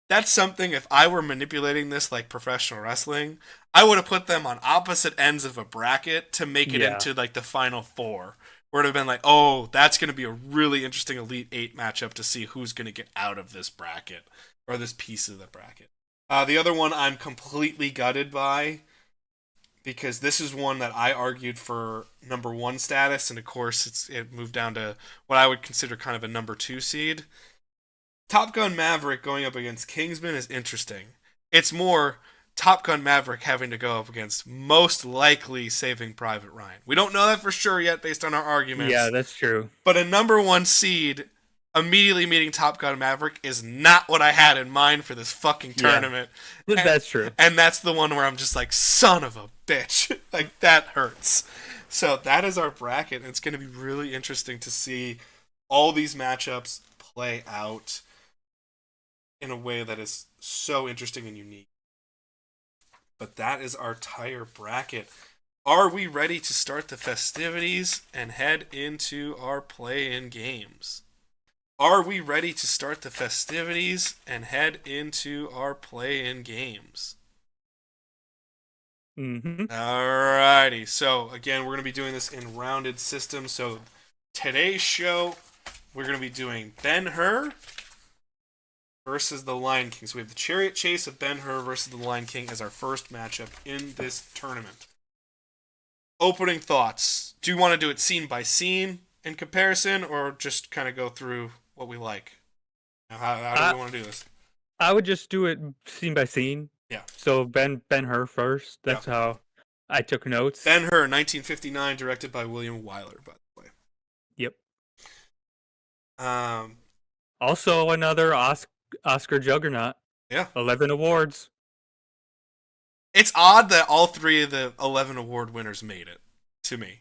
Speaker 1: That's something, if I were manipulating this like professional wrestling, I would have put them on opposite ends of a bracket to make it into like the final four. where it would have been like, oh, that's going to be a really interesting Elite Eight matchup to see who's going to get out of this bracket or this piece of the bracket. The other one I'm completely gutted by, because this is one that I argued for number one status, and of course it moved down to what I would consider kind of a number two seed. Top Gun Maverick going up against Kingsman is interesting. It's more Top Gun Maverick having to go up against most likely Saving Private Ryan. We don't know that for sure yet based on our arguments.
Speaker 2: Yeah, that's true.
Speaker 1: But a number one seed immediately meeting Top Gun Maverick is not what I had in mind for this fucking tournament.
Speaker 2: Yeah, that's true.
Speaker 1: And that's the one where I'm just like, son of a bitch. Like, that hurts. So that is our bracket. And it's going to be really interesting to see all these matchups play out in a way that is so interesting and unique. But that is our entire bracket. Are we ready to start the festivities and head into our play-in games? Are we ready to start the festivities and head into our play-in games?
Speaker 2: Mm-hmm.
Speaker 1: Alrighty. So, again, we're going to be doing this in rounded systems. So, today's show, we're going to be doing Ben-Hur versus the Lion King. So, we have the Chariot Chase of Ben-Hur versus the Lion King as our first matchup in this tournament. Opening thoughts. Do you want to do it scene by scene in comparison, or just kind of go through what we like? How do we want to do this?
Speaker 2: I would just do it scene by scene.
Speaker 1: Yeah. So
Speaker 2: Ben-Hur first. That's how I took notes.
Speaker 1: Ben-Hur, 1959, directed by William Wyler, by the way.
Speaker 2: Yep.
Speaker 1: Um.
Speaker 2: Also, another Oscar juggernaut.
Speaker 1: Yeah.
Speaker 2: 11 awards.
Speaker 1: It's odd that all three of the 11 award winners made it, to me.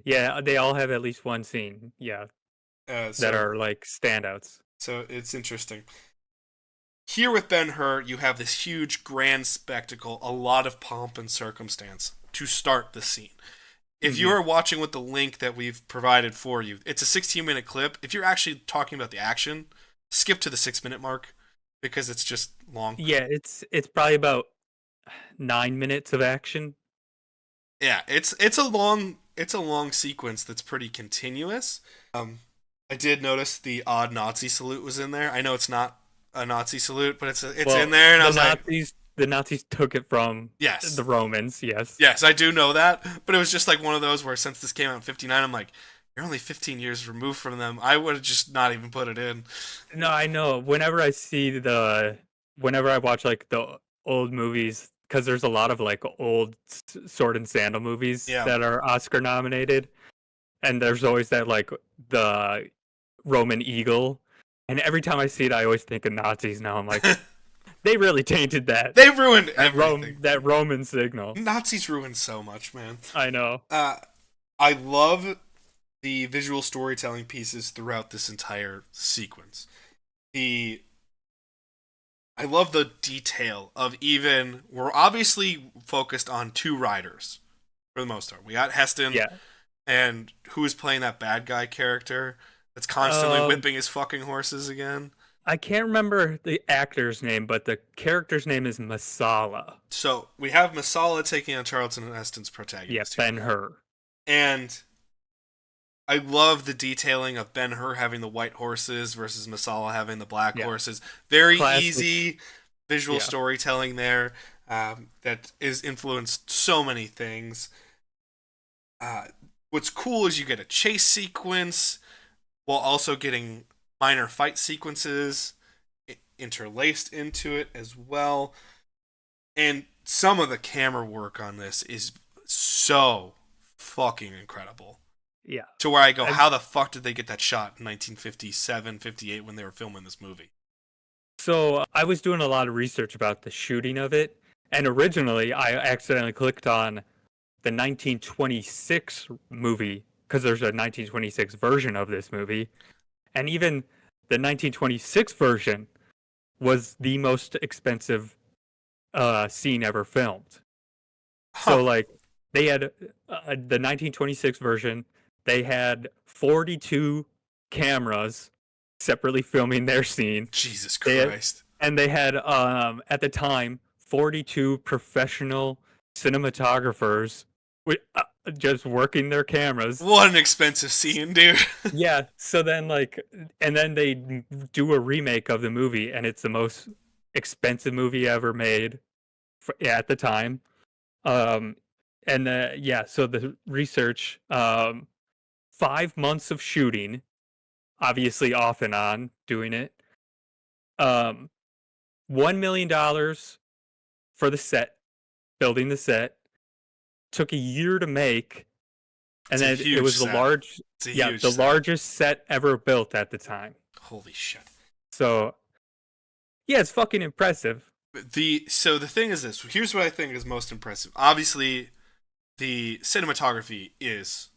Speaker 2: Yeah, they all have at least one scene. Yeah. That are like standouts.
Speaker 1: So it's interesting. Here with Ben-Hur, you have this huge grand spectacle, a lot of pomp and circumstance to start the scene. If you are watching with the link that we've provided for you, it's a 16-minute clip. If you're actually talking about the action, skip to the 6-minute mark because it's just long.
Speaker 2: Yeah, it's probably about 9 minutes of action.
Speaker 1: Yeah, it's a long sequence that's pretty continuous. I did notice the odd Nazi salute was in there. I know it's not a Nazi salute, but it's in there, and I was like,
Speaker 2: the Nazis took it from the Romans. Yes,
Speaker 1: I do know that, but it was just like one of those where since this came out in '59, I'm like, you're only 15 years removed from them. I would have just not even put it in.
Speaker 2: No, I know. Whenever I watch like the old movies, because there's a lot of like old sword and sandal movies that are Oscar nominated, and there's always that like the Roman eagle, and every time I see it, I always think of Nazis. Now I'm like, they really tainted that.
Speaker 1: They ruined everything.
Speaker 2: That Roman signal.
Speaker 1: Nazis ruined so much, man.
Speaker 2: I know.
Speaker 1: I love the visual storytelling pieces throughout this entire sequence. I love the detail of we're obviously focused on two riders for the most part. We got Heston, and who is playing that bad guy character that's constantly whipping his fucking horses again.
Speaker 2: I can't remember the actor's name, but the character's name is Masala.
Speaker 1: So we have Masala taking on Charlton Heston's protagonist.
Speaker 2: Yes, Ben-Hur.
Speaker 1: And I love the detailing of Ben-Hur having the white horses versus Masala having the black horses. Very easy visual storytelling there that is influenced so many things. What's cool is you get a chase sequence while also getting minor fight sequences interlaced into it as well. And some of the camera work on this is so fucking incredible.
Speaker 2: Yeah.
Speaker 1: To where I go, how the fuck did they get that shot in 1957, 58 when they were filming this movie?
Speaker 2: So I was doing a lot of research about the shooting of it, and originally I accidentally clicked on the 1926 movie, because there's a 1926 version of this movie, and even the 1926 version was the most expensive scene ever filmed. So like they had the 1926 version, they had 42 cameras separately filming their scene.
Speaker 1: Jesus Christ.
Speaker 2: They had at the time 42 professional cinematographers. just working their cameras.
Speaker 1: What an expensive scene, dude.
Speaker 2: Yeah, so then and then they do a remake of the movie, and it's the most expensive movie ever made at the time. Um, and yeah, so the research, 5 months of shooting, obviously off and on doing it. Um, $1 million for the set, building the set, took a year to make, and
Speaker 1: It's a
Speaker 2: then it
Speaker 1: huge
Speaker 2: was
Speaker 1: set.
Speaker 2: the largest set ever built at the time.
Speaker 1: Holy shit.
Speaker 2: So yeah, it's fucking impressive.
Speaker 1: So the thing is this. Here's what I think is most impressive. Obviously, the cinematography is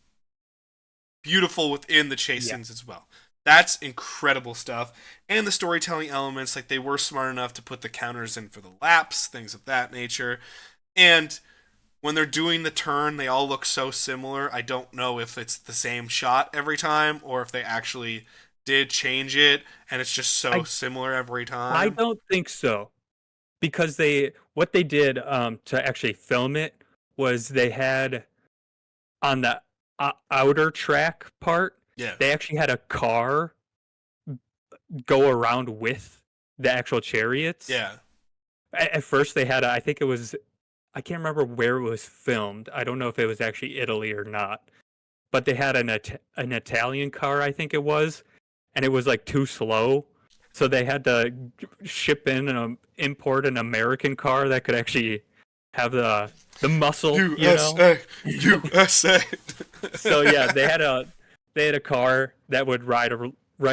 Speaker 1: beautiful within the chase scenes as well. That's incredible stuff. And the storytelling elements, like they were smart enough to put the counters in for the laps, things of that nature. And when they're doing the turn, they all look so similar. I don't know if it's the same shot every time or if they actually did change it and it's just so similar every time.
Speaker 2: I don't think so. Because what they did to actually film it was they had on the outer track part, they actually had a car go around with the actual chariots.
Speaker 1: Yeah.
Speaker 2: At first they had I think it was, I can't remember where it was filmed. I don't know if it was actually Italy or not. But they had an Italian car, I think it was, and it was like too slow. So they had to ship in and import an American car that could actually have the muscle,
Speaker 1: USA, USA.
Speaker 2: So yeah, they had a car that would ride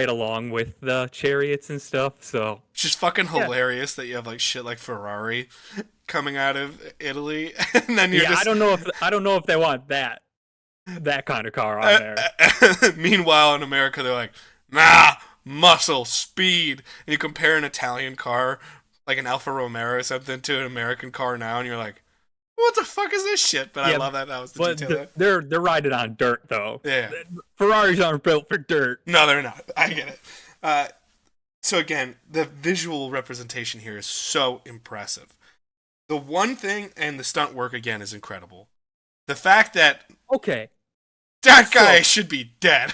Speaker 2: along with the chariots and stuff. So
Speaker 1: it's just fucking hilarious that you have like shit like Ferrari coming out of Italy, and then you're just...
Speaker 2: I don't know if they want that kind of car on there.
Speaker 1: Meanwhile, in America, they're like, nah, muscle, speed. And you compare an Italian car, like an Alfa Romeo or something, to an American car now, and you're like, what the fuck is this shit? But I love that was the detail.
Speaker 2: They're riding on dirt, though.
Speaker 1: Yeah.
Speaker 2: Ferraris aren't built for dirt.
Speaker 1: No, they're not. I get it. So again, the visual representation here is so impressive. The one thing, and the stunt work again is incredible. The fact that that guy should be dead.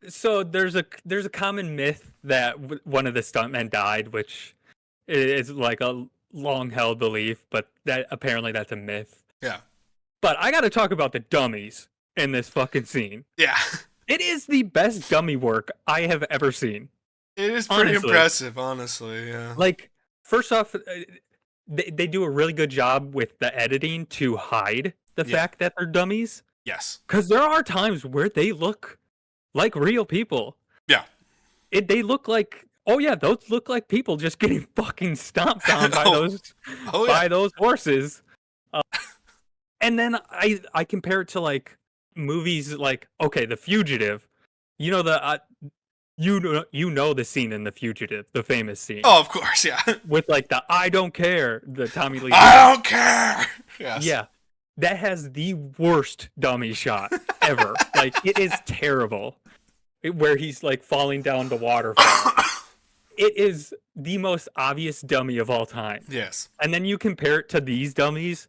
Speaker 2: So there's a common myth that one of the stuntmen died, which is like a long held belief, but that apparently that's a myth.
Speaker 1: Yeah.
Speaker 2: But I got to talk about the dummies in this fucking scene.
Speaker 1: Yeah.
Speaker 2: It is the best dummy work I have ever seen.
Speaker 1: It is pretty impressive, honestly. Yeah.
Speaker 2: Like, first off, they do a really good job with the editing to hide the fact that they're dummies.
Speaker 1: Yes.
Speaker 2: Because there are times where they look like real people.
Speaker 1: Yeah.
Speaker 2: They look like, oh yeah, those look like people just getting fucking stomped on by those horses. And then I compare it to like movies like, okay, The Fugitive. You know the scene in The Fugitive, the famous scene.
Speaker 1: Oh, of course, yeah.
Speaker 2: With like the I don't care, the Tommy Lee.
Speaker 1: I don't care. Yes.
Speaker 2: Yeah. That has the worst dummy shot ever. Like, it is terrible. Where he's like falling down the waterfall. It is the most obvious dummy of all time.
Speaker 1: Yes.
Speaker 2: And then you compare it to these dummies.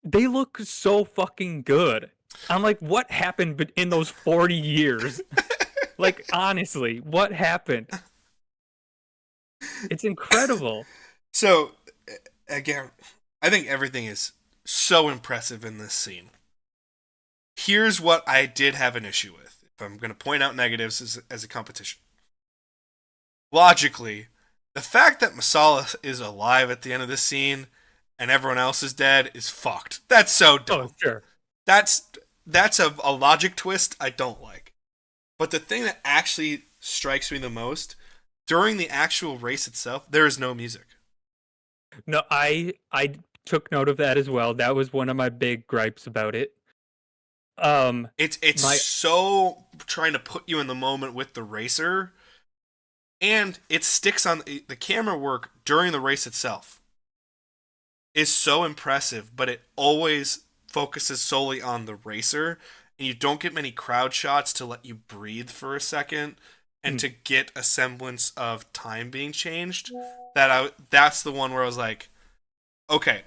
Speaker 2: They look so fucking good. I'm like, what happened in those 40 years? Like, honestly, what happened? It's incredible.
Speaker 1: So, again, I think everything is so impressive in this scene. Here's what I did have an issue with. If I'm going to point out negatives as a competition. Logically, the fact that Masala is alive at the end of this scene and everyone else is dead is fucked. That's so dumb.
Speaker 2: Oh, sure.
Speaker 1: That's a logic twist I don't like. But the thing that actually strikes me the most, during the actual race itself, there is no music.
Speaker 2: No, I took note of that as well. That was one of my big gripes about it.
Speaker 1: It's so trying to put you in the moment with the racer, and it sticks on the camera work during the race itself is so impressive, but it always focuses solely on the racer, and you don't get many crowd shots to let you breathe for a second and to get a semblance of time being changed. That's the one where I was like, okay,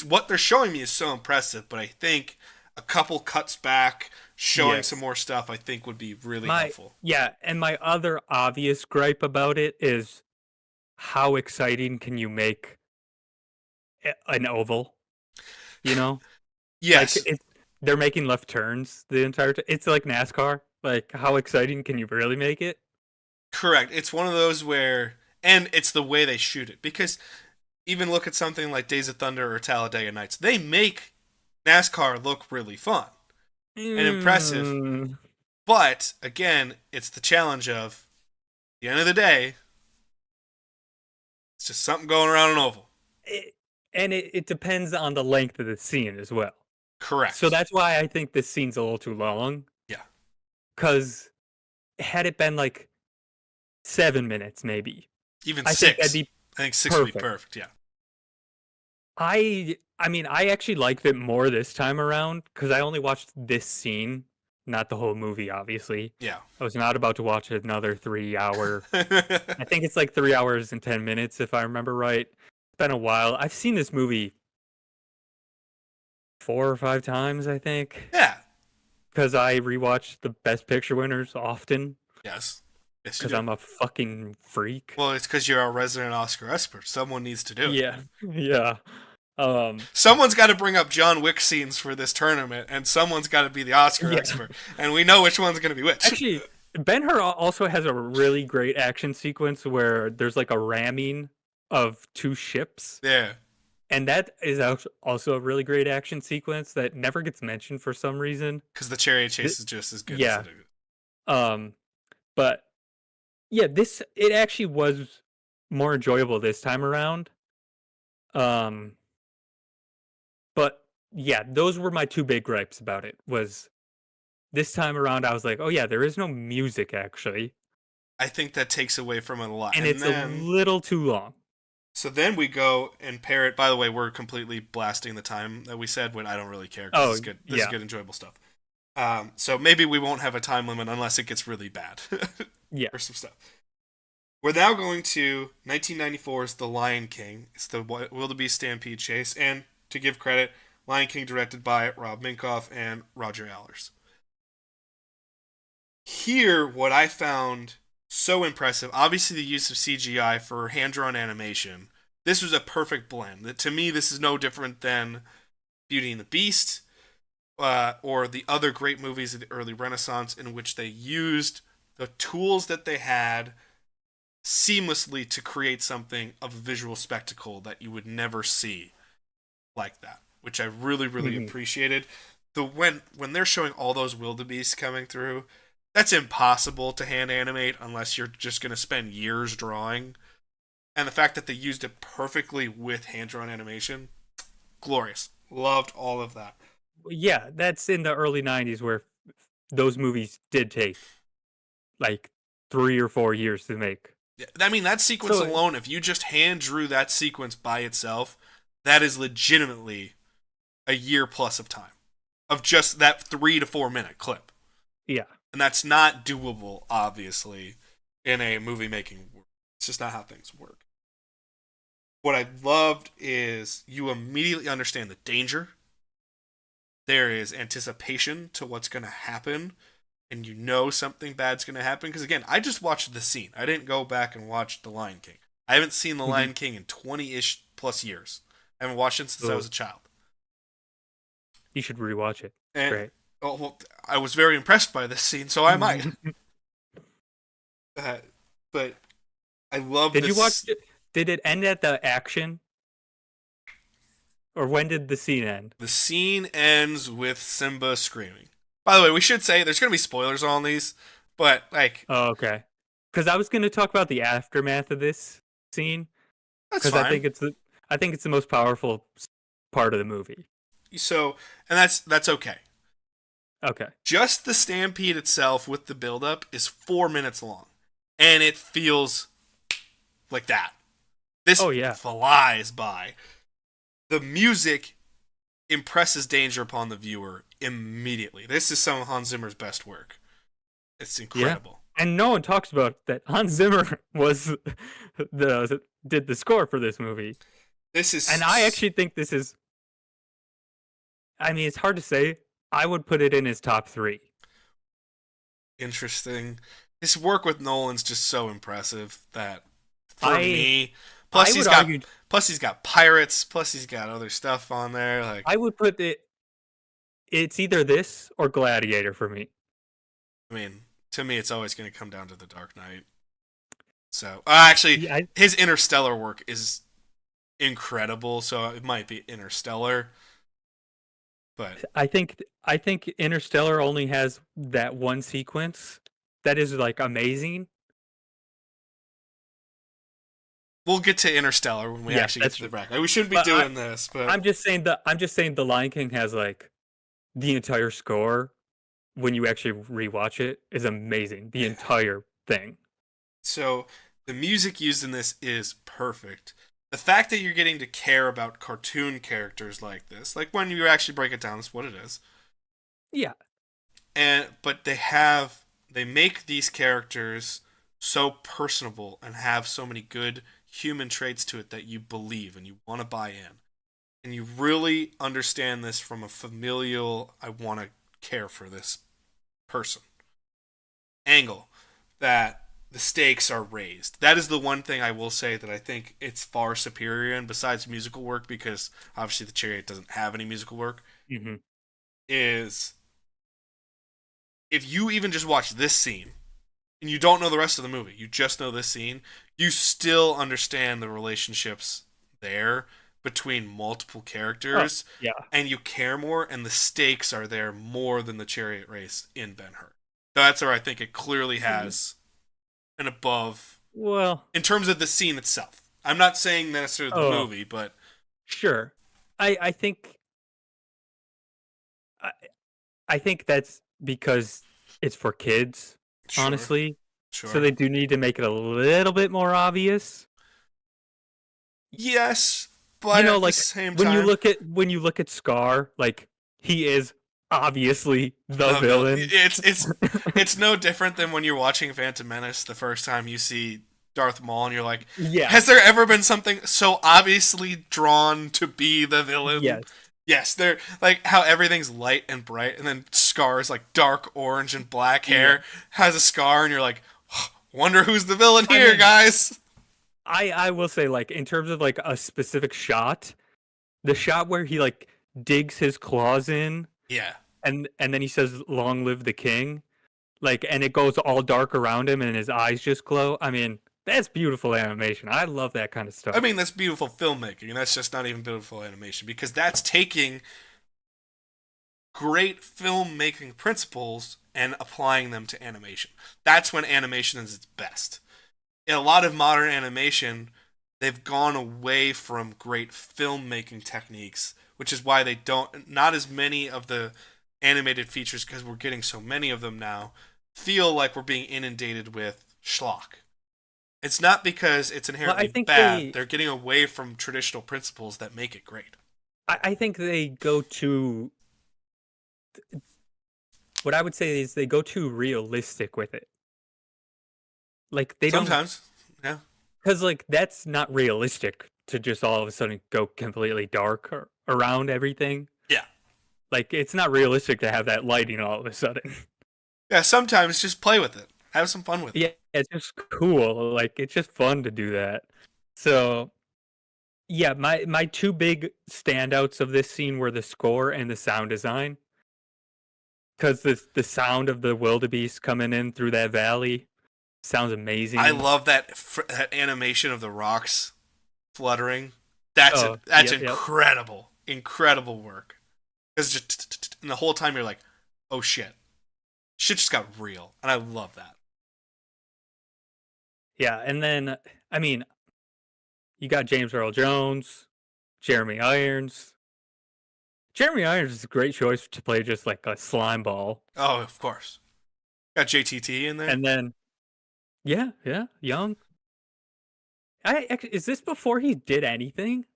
Speaker 1: what they're showing me is so impressive, but I think a couple cuts back, showing some
Speaker 2: Yes.
Speaker 1: more stuff, I think would be really
Speaker 2: My
Speaker 1: helpful.
Speaker 2: Yeah, and my other obvious gripe about it is how exciting can you make an oval? You know, like
Speaker 1: Yes,
Speaker 2: they're making left turns the entire time. It's like NASCAR. Like, how exciting can you really make it?
Speaker 1: correct. It's one of those where, and it's the way they shoot it. Because even look at something like Days of Thunder or Talladega Nights, they make NASCAR look really fun and impressive.
Speaker 2: Mm,
Speaker 1: But again, it's the challenge of, at the end of the day, it's just something going around an oval.
Speaker 2: it, and it depends on the length of the scene as well. So
Speaker 1: Correct.
Speaker 2: that's why I think this scene's a little too long.
Speaker 1: Yeah.
Speaker 2: Because had it been like 7 minutes, maybe,
Speaker 1: Even
Speaker 2: I think that'd
Speaker 1: six.
Speaker 2: be
Speaker 1: I think six would be
Speaker 2: perfect.
Speaker 1: perfect. Yeah.
Speaker 2: I mean, I actually liked it more this time around because I only watched this scene, not the whole movie, obviously.
Speaker 1: Yeah.
Speaker 2: I was not about to watch another 3 hour. I think it's like 3 hours and 10 minutes, if I remember right. It's been a while. I've seen this movie 4 or 5 times, I think,
Speaker 1: Yeah.
Speaker 2: because I rewatch the Best Picture winners often
Speaker 1: Yes. Yes, you
Speaker 2: because
Speaker 1: do.
Speaker 2: I'm a fucking freak.
Speaker 1: Well, it's because you're a resident Oscar expert. Someone needs to do it.
Speaker 2: Yeah, yeah. Um,
Speaker 1: Someone's got to bring up John Wick scenes for this tournament, and someone's got to be the Oscar
Speaker 2: yeah.
Speaker 1: expert. And we know which one's going to be which.
Speaker 2: Actually, Ben-Hur also has a really great action sequence where there's like a ramming of two ships,
Speaker 1: Yeah.
Speaker 2: and that is also a really great action sequence that never gets mentioned for some reason.
Speaker 1: Because the chariot chase is just as good as
Speaker 2: Yeah.
Speaker 1: it is.
Speaker 2: Um, but yeah, this it actually was more enjoyable this time around. Um, but yeah, those were my two big gripes about it. Was this time around I was like, oh yeah, there is no music actually,
Speaker 1: I think that takes away from it a lot.
Speaker 2: and
Speaker 1: And
Speaker 2: it's a
Speaker 1: then,
Speaker 2: little too long.
Speaker 1: so then we go and pair it. By the way, we're completely blasting the time that we said, when I don't really care because
Speaker 2: Oh
Speaker 1: it's good. This is
Speaker 2: yeah,
Speaker 1: good, enjoyable stuff. So maybe we won't have a time limit unless it gets really bad
Speaker 2: yeah.
Speaker 1: or some stuff. We're now going to 1994's The Lion King. It's the wildebeest stampede chase, and to give credit, Lion King directed by Rob Minkoff and Roger Allers. Here, what I found so impressive, obviously the use of CGI for hand-drawn animation. This was a perfect blend. To me, this is no different than Beauty and the Beast, or the other great movies of the early Renaissance, in which they used the tools that they had seamlessly to create something of a visual spectacle that you would never see like that, which I really, really
Speaker 2: Mhm.
Speaker 1: appreciated. When they're showing all those wildebeests coming through, that's impossible to hand animate unless you're just going to spend years drawing. And the fact that they used it perfectly with hand drawn animation, glorious. Loved all of that.
Speaker 2: Yeah, that's in the early '90s where those movies did take like 3 or 4 years to make.
Speaker 1: I mean, that sequence
Speaker 2: So
Speaker 1: alone, if you just hand drew that sequence by itself, that is legitimately a year plus of time of just that 3 to 4 minute clip.
Speaker 2: yeah,
Speaker 1: And that's not doable, obviously, in a movie making world. It's just not how things work. What I loved is you immediately understand the danger. There is anticipation to what's going to happen, and you know something bad's going to happen. Because again, I just watched the scene. I didn't go back and watch The Lion King. I haven't seen The
Speaker 2: mhm.
Speaker 1: Lion King in 20-ish plus years. I haven't watched it since I
Speaker 2: So
Speaker 1: was a child.
Speaker 2: you should rewatch it. It's
Speaker 1: And
Speaker 2: great.
Speaker 1: oh, well, I was very impressed by this scene, so I might. But I love
Speaker 2: Did you watch
Speaker 1: this.
Speaker 2: it? Did it end at the action, or when did the scene end?
Speaker 1: The scene ends with Simba screaming. By the way, we should say there's going to be spoilers on these, but like,
Speaker 2: Oh, okay. Because I was going to talk about the aftermath of this scene
Speaker 1: that's
Speaker 2: because I
Speaker 1: fine.
Speaker 2: think it's the most powerful part of the movie.
Speaker 1: So, and that's okay.
Speaker 2: Okay.
Speaker 1: Just the stampede itself with the buildup is 4 minutes long, and it feels like that. This
Speaker 2: Oh yeah.
Speaker 1: flies by. The music impresses danger upon the viewer immediately. This is some of Hans Zimmer's best work. It's
Speaker 2: Yeah.
Speaker 1: incredible.
Speaker 2: And no one talks about that Hans Zimmer was did the score for this movie.
Speaker 1: This
Speaker 2: And I
Speaker 1: is
Speaker 2: actually think this is, I mean, it's hard to say. I would put it in his top 3.
Speaker 1: Interesting. His work with Nolan's just so impressive that for
Speaker 2: I
Speaker 1: me,
Speaker 2: I
Speaker 1: plus
Speaker 2: would argue
Speaker 1: he's got pirates, plus he's got other stuff on there. Like,
Speaker 2: I would put it's either this or Gladiator for me.
Speaker 1: I mean, to me, it's always going to come down to The Dark Knight. So, actually,
Speaker 2: Yeah,
Speaker 1: his Interstellar work is incredible. So it might be Interstellar, but
Speaker 2: I think Interstellar only has that one sequence that is like amazing.
Speaker 1: we'll get to Interstellar when we
Speaker 2: Yeah,
Speaker 1: actually get
Speaker 2: that's
Speaker 1: to the
Speaker 2: true.
Speaker 1: bracket. We shouldn't be
Speaker 2: But
Speaker 1: doing this, but
Speaker 2: I'm just saying the Lion King has like the entire score when you actually rewatch it is amazing. The
Speaker 1: yeah.
Speaker 2: entire thing.
Speaker 1: So the music used in this is perfect. The fact that you're getting to care about cartoon characters like this, like when you actually break it down, that's what it is.
Speaker 2: Yeah.
Speaker 1: But they make these characters so personable and have so many good human traits to it that you believe and you want to buy in. And you really understand this from a familial, I want to care for this person angle, that the stakes are raised. That is the one thing I will say that I think it's far superior in, besides musical work, because obviously the Chariot doesn't have any musical work,
Speaker 2: Hmm.
Speaker 1: is if you even just watch this scene and you don't know the rest of the movie, you just know this scene, you still understand the relationships there between multiple
Speaker 2: Oh,
Speaker 1: characters,
Speaker 2: yeah.
Speaker 1: and you care more, and the stakes are there more than the Chariot race in Ben-Hur. That's where I think it clearly has an above
Speaker 2: Well,
Speaker 1: in terms of the scene itself. I'm not saying necessarily the
Speaker 2: oh,
Speaker 1: movie, but
Speaker 2: sure. I think I, I think that's because it's for kids,
Speaker 1: sure,
Speaker 2: honestly. So
Speaker 1: sure.
Speaker 2: they do need to make it a little bit more obvious.
Speaker 1: Yes, but at the
Speaker 2: Like
Speaker 1: same
Speaker 2: when you
Speaker 1: time,
Speaker 2: look at Scar, like he is obviously the
Speaker 1: the villain.
Speaker 2: villain.
Speaker 1: It's no different than when you're watching Phantom Menace the first time you see Darth Maul and you're like,
Speaker 2: Yeah.
Speaker 1: has there ever been something so obviously drawn to be the villain?
Speaker 2: Yes.
Speaker 1: Yes, they're like how everything's light and bright, and then Scar is like dark orange and black
Speaker 2: Yeah.
Speaker 1: hair, has a scar, and you're like, wonder who's the villain
Speaker 2: I
Speaker 1: here,
Speaker 2: mean,
Speaker 1: guys.
Speaker 2: I will say like in terms of like a specific shot, the shot where he like digs his claws in
Speaker 1: Yeah,
Speaker 2: and then he says long live the king, like and it goes all dark around him and his eyes just glow. I mean, that's beautiful animation. I love that kind of
Speaker 1: I
Speaker 2: stuff.
Speaker 1: mean that's beautiful filmmaking, and that's just not even beautiful animation because that's taking great filmmaking principles and applying them to animation. That's when animation is its best. In a lot of modern animation, they've gone away from great filmmaking techniques, which is why they don't not as many of the animated features, because we're getting so many of them now, feel like we're being inundated with schlock. It's not because it's
Speaker 2: Well, I
Speaker 1: inherently
Speaker 2: think
Speaker 1: bad. They're getting away from traditional principles that make it great.
Speaker 2: I think they go to what I would say is they go too realistic with it. Like they don't
Speaker 1: Sometimes, yeah,
Speaker 2: because like that's not realistic to just all of a sudden go completely dark around everything.
Speaker 1: yeah,
Speaker 2: Like it's not realistic to have that lighting all of a sudden.
Speaker 1: yeah. Sometimes just play with it, have some fun with it.
Speaker 2: Yeah, it's just cool. Like it's just fun to do that. So yeah, my two big standouts of this scene were the score and the sound design. Because the sound of the wildebeest coming in through that valley sounds
Speaker 1: I
Speaker 2: amazing.
Speaker 1: love that animation of the rocks fluttering.
Speaker 2: Oh,
Speaker 1: That's
Speaker 2: yep, yep.
Speaker 1: incredible, incredible work. Because just and the whole time you're like, oh shit just got real, and I love that.
Speaker 2: Yeah, and then I mean, you got James Earl Jones, Jeremy Irons. Jeremy Irons is a great choice to play just like a slime ball.
Speaker 1: Oh, of course, got JTT in there.
Speaker 2: And then yeah, yeah, young. Is this before he did anything?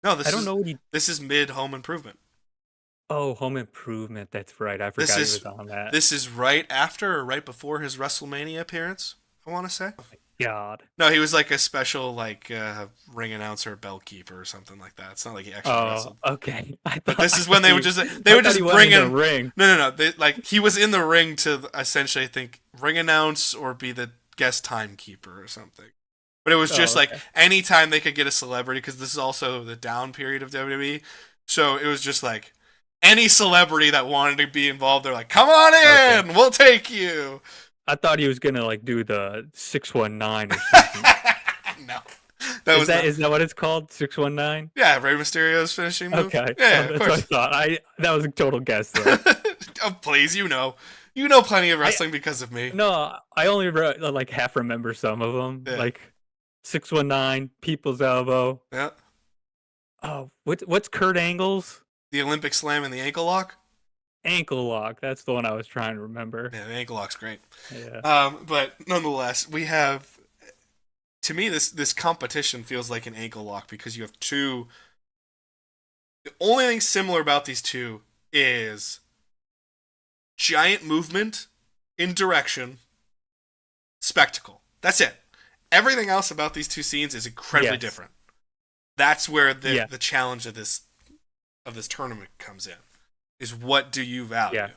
Speaker 1: No,
Speaker 2: I don't know what he.
Speaker 1: this is mid Home Improvement.
Speaker 2: Oh, Home Improvement. That's right. I
Speaker 1: This
Speaker 2: forgot he
Speaker 1: is
Speaker 2: was on that.
Speaker 1: this is right after or right before his WrestleMania appearance. I want to say.
Speaker 2: God.
Speaker 1: No, he was like a special like ring announcer, bell keeper, or something like that. It's not like he actually
Speaker 2: Oh,
Speaker 1: wrestled.
Speaker 2: okay.
Speaker 1: But this
Speaker 2: I
Speaker 1: is when
Speaker 2: thought he
Speaker 1: they
Speaker 2: I
Speaker 1: would
Speaker 2: thought he
Speaker 1: just
Speaker 2: went
Speaker 1: bring
Speaker 2: in the
Speaker 1: in.
Speaker 2: ring.
Speaker 1: No. Like he was in the ring to essentially, I think, ring announce or be the guest timekeeper or something. But it was just
Speaker 2: Oh,
Speaker 1: like
Speaker 2: okay.
Speaker 1: anytime they could get a celebrity, because this is also the down period of WWE. So it was just like any celebrity that wanted to be involved, they're like, "Come
Speaker 2: Okay.
Speaker 1: on in, we'll take you."
Speaker 2: I thought he was gonna like do the 619 or something.
Speaker 1: No, that was not.
Speaker 2: Is that what it's called? 619?
Speaker 1: Yeah, Rey Mysterio's finishing move.
Speaker 2: Okay.
Speaker 1: Yeah,
Speaker 2: Oh,
Speaker 1: of
Speaker 2: that's what I
Speaker 1: course.
Speaker 2: thought. I That was a total guess though.
Speaker 1: Oh, please, you know plenty of
Speaker 2: I
Speaker 1: wrestling because of me.
Speaker 2: No, I only like half remember some of them.
Speaker 1: Yeah,
Speaker 2: Like 619, People's Elbow.
Speaker 1: yeah.
Speaker 2: Oh, what's Kurt Angle's
Speaker 1: The Olympic Slam and the ankle lock.
Speaker 2: ankle lock? That's the one I was trying to remember.
Speaker 1: Yeah, the ankle lock's great.
Speaker 2: Yeah.
Speaker 1: But nonetheless, we have. To me, this competition feels like an ankle lock because you have two. The only thing similar about these two is giant movement in direction, spectacle. That's it. Everything else about these two scenes is incredibly
Speaker 2: Yes.
Speaker 1: different. That's where
Speaker 2: Yeah.
Speaker 1: the challenge of this tournament comes in. Is what do you value?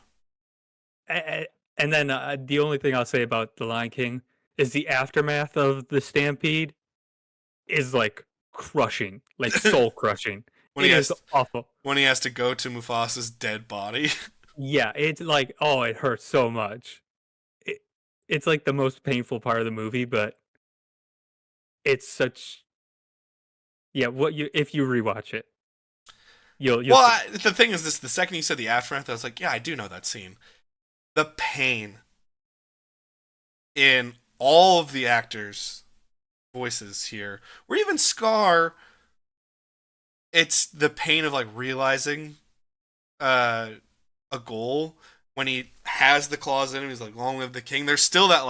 Speaker 2: Yeah. And then the only thing I'll say about The Lion King is the aftermath of the stampede is like crushing, like soul crushing.
Speaker 1: when
Speaker 2: It
Speaker 1: he
Speaker 2: is
Speaker 1: has
Speaker 2: awful.
Speaker 1: when he has to go to Mufasa's dead body.
Speaker 2: Yeah, it's like, oh, it hurts so much. It, it's like the most painful part of the movie, but it's such, yeah. What you if you rewatch it, you'll
Speaker 1: Well,
Speaker 2: see.
Speaker 1: the thing is, this the second you said the aftermath, I was like, yeah, I do know that scene. The pain in all of the actors' voices here, or even Scar. It's the pain of like realizing uh, a goal when he has the claws in him. He's like, "Long live the king." There's still that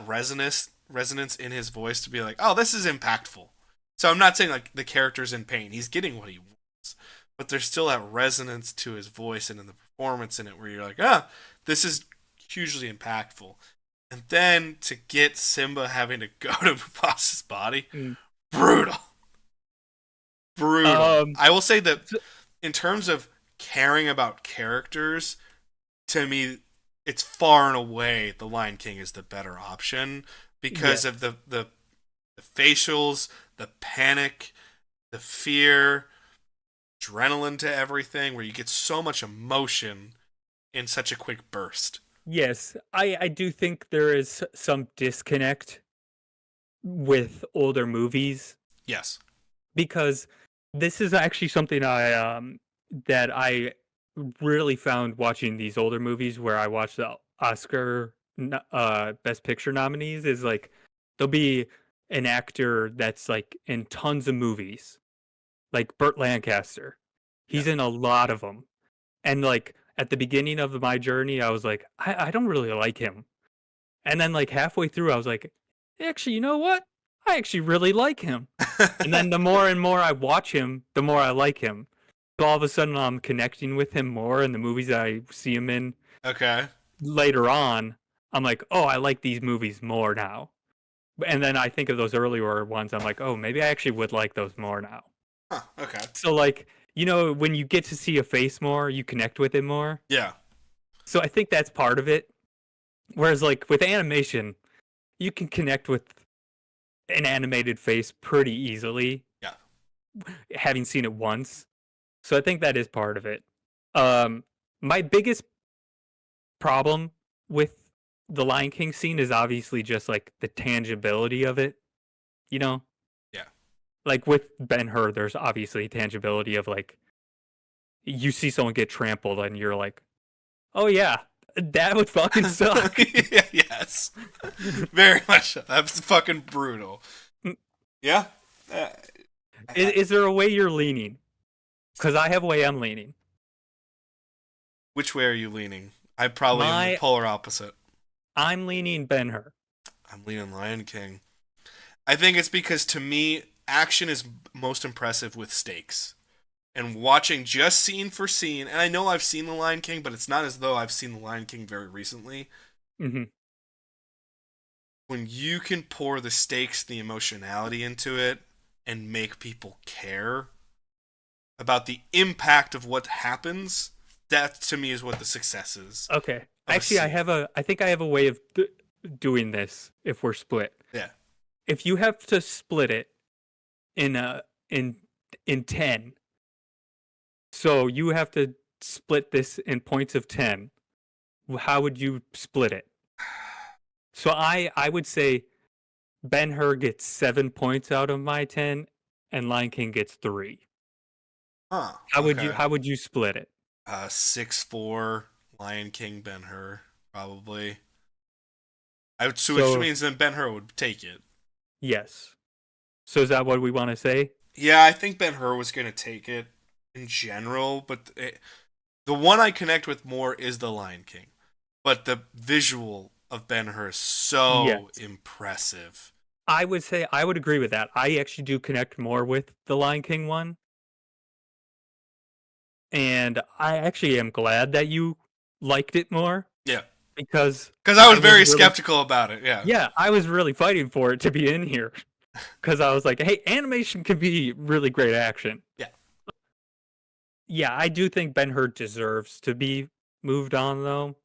Speaker 1: resonance in his voice to be like, "Oh, this is impactful." So I'm not saying like the character's in pain; he's getting what he wants, but there's still that resonance to his voice and in the performance in it where you're like, "Ah, this is hugely impactful." And then to get Simba having to go to Mufasa's body,
Speaker 2: Mm.
Speaker 1: brutal. Brutal.
Speaker 2: Um,
Speaker 1: I will say that in terms of caring about characters, to me, it's far and away the Lion King is the better option because
Speaker 2: yes,
Speaker 1: of the facials, the panic, the fear, adrenaline to everything, where you get so much emotion in such a quick burst.
Speaker 2: yes. I do think there is some disconnect with older movies
Speaker 1: Yes.
Speaker 2: because this is actually something that I really found watching these older movies where I watch the Oscar Best Picture nominees is like there'll be an actor that's like in tons of movies, like Burt Lancaster.
Speaker 1: Yeah.
Speaker 2: He's in a lot of them, and like at the beginning of my journey, I was like, I don't really like him, and then like halfway through, I was like, actually, you know what? I actually really like him. And then the more and more I watch him, the more I like him. So all of a sudden I'm connecting with him more in the movies that I see him in
Speaker 1: Okay.
Speaker 2: later on. I'm like, oh, I like these movies more now. And then I think of those earlier ones. I'm like, oh, maybe I actually would like those more now.
Speaker 1: Huh. Okay.
Speaker 2: So like, when you get to see a face more, you connect with it more.
Speaker 1: Yeah.
Speaker 2: So I think that's part of it. Whereas like with animation, you can connect with an animated face pretty easily,
Speaker 1: Yeah.
Speaker 2: having seen it once. So I think that is part of it. Um, my biggest problem with the Lion King scene is obviously just like the tangibility of it. You know,
Speaker 1: Yeah.
Speaker 2: like with Ben Hur, there's obviously tangibility of like you see someone get trampled and you're like, oh yeah, that would fucking suck.
Speaker 1: Yes. Very much so. That's fucking brutal. Yeah. Uh,
Speaker 2: Is there a way you're leaning? Because I have a way I'm leaning.
Speaker 1: which way are you leaning? I'm probably in the
Speaker 2: My
Speaker 1: polar opposite.
Speaker 2: I'm leaning Ben Hur.
Speaker 1: I'm leaning Lion King. I think it's because to me, action is most impressive with stakes. And watching just scene for scene, and I know I've seen The Lion King, but it's not as though I've seen The Lion King very recently.
Speaker 2: Hmm.
Speaker 1: when you can pour the stakes, the emotionality into it, and make people care about the impact of what happens, that to me is what the success is.
Speaker 2: Okay.
Speaker 1: Of a
Speaker 2: Actually,
Speaker 1: scene.
Speaker 2: I think I have a way of doing this if we're split.
Speaker 1: Yeah.
Speaker 2: If you have to split it in a in 10, so you have to split this in points of 10. How would you split it? So I would say Ben-Hur gets 7 points out of my 10 and Lion King gets 3.
Speaker 1: Huh.
Speaker 2: How
Speaker 1: Okay.
Speaker 2: would you split it?
Speaker 1: 6-4, Lion King, Ben-Hur, probably. Which
Speaker 2: So
Speaker 1: means then Ben-Hur would take it.
Speaker 2: yes. So is that what we want to say?
Speaker 1: Yeah, I think Ben-Hur was going to take it in general, but the one I connect with more is the Lion King. But the visual of Ben-Hur is so
Speaker 2: Yes.
Speaker 1: impressive.
Speaker 2: I would say I would agree with that. I actually do connect more with the Lion King one. And I actually am glad that you liked it more
Speaker 1: Yeah.
Speaker 2: because
Speaker 1: Because I was
Speaker 2: I was
Speaker 1: very
Speaker 2: really
Speaker 1: skeptical about it, yeah.
Speaker 2: yeah, I was really fighting for it to be in here because I was like, hey, animation can be really great action.
Speaker 1: Yeah.
Speaker 2: Yeah, I do think Ben-Hur deserves to be moved on though.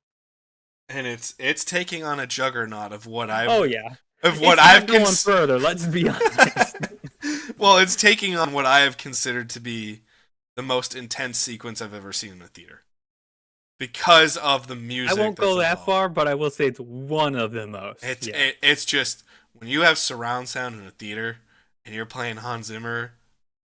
Speaker 1: And it's taking on a juggernaut of what
Speaker 2: Oh yeah,
Speaker 1: I've
Speaker 2: it's not going further. Let's be honest.
Speaker 1: well, it's taking on what I have considered to be the most intense sequence I've ever seen in a theater. Because of the music.
Speaker 2: I won't go that
Speaker 1: involved.
Speaker 2: far, but I will say it's one of the most.
Speaker 1: It's just when you have surround sound in a theater and you're playing Hans Zimmer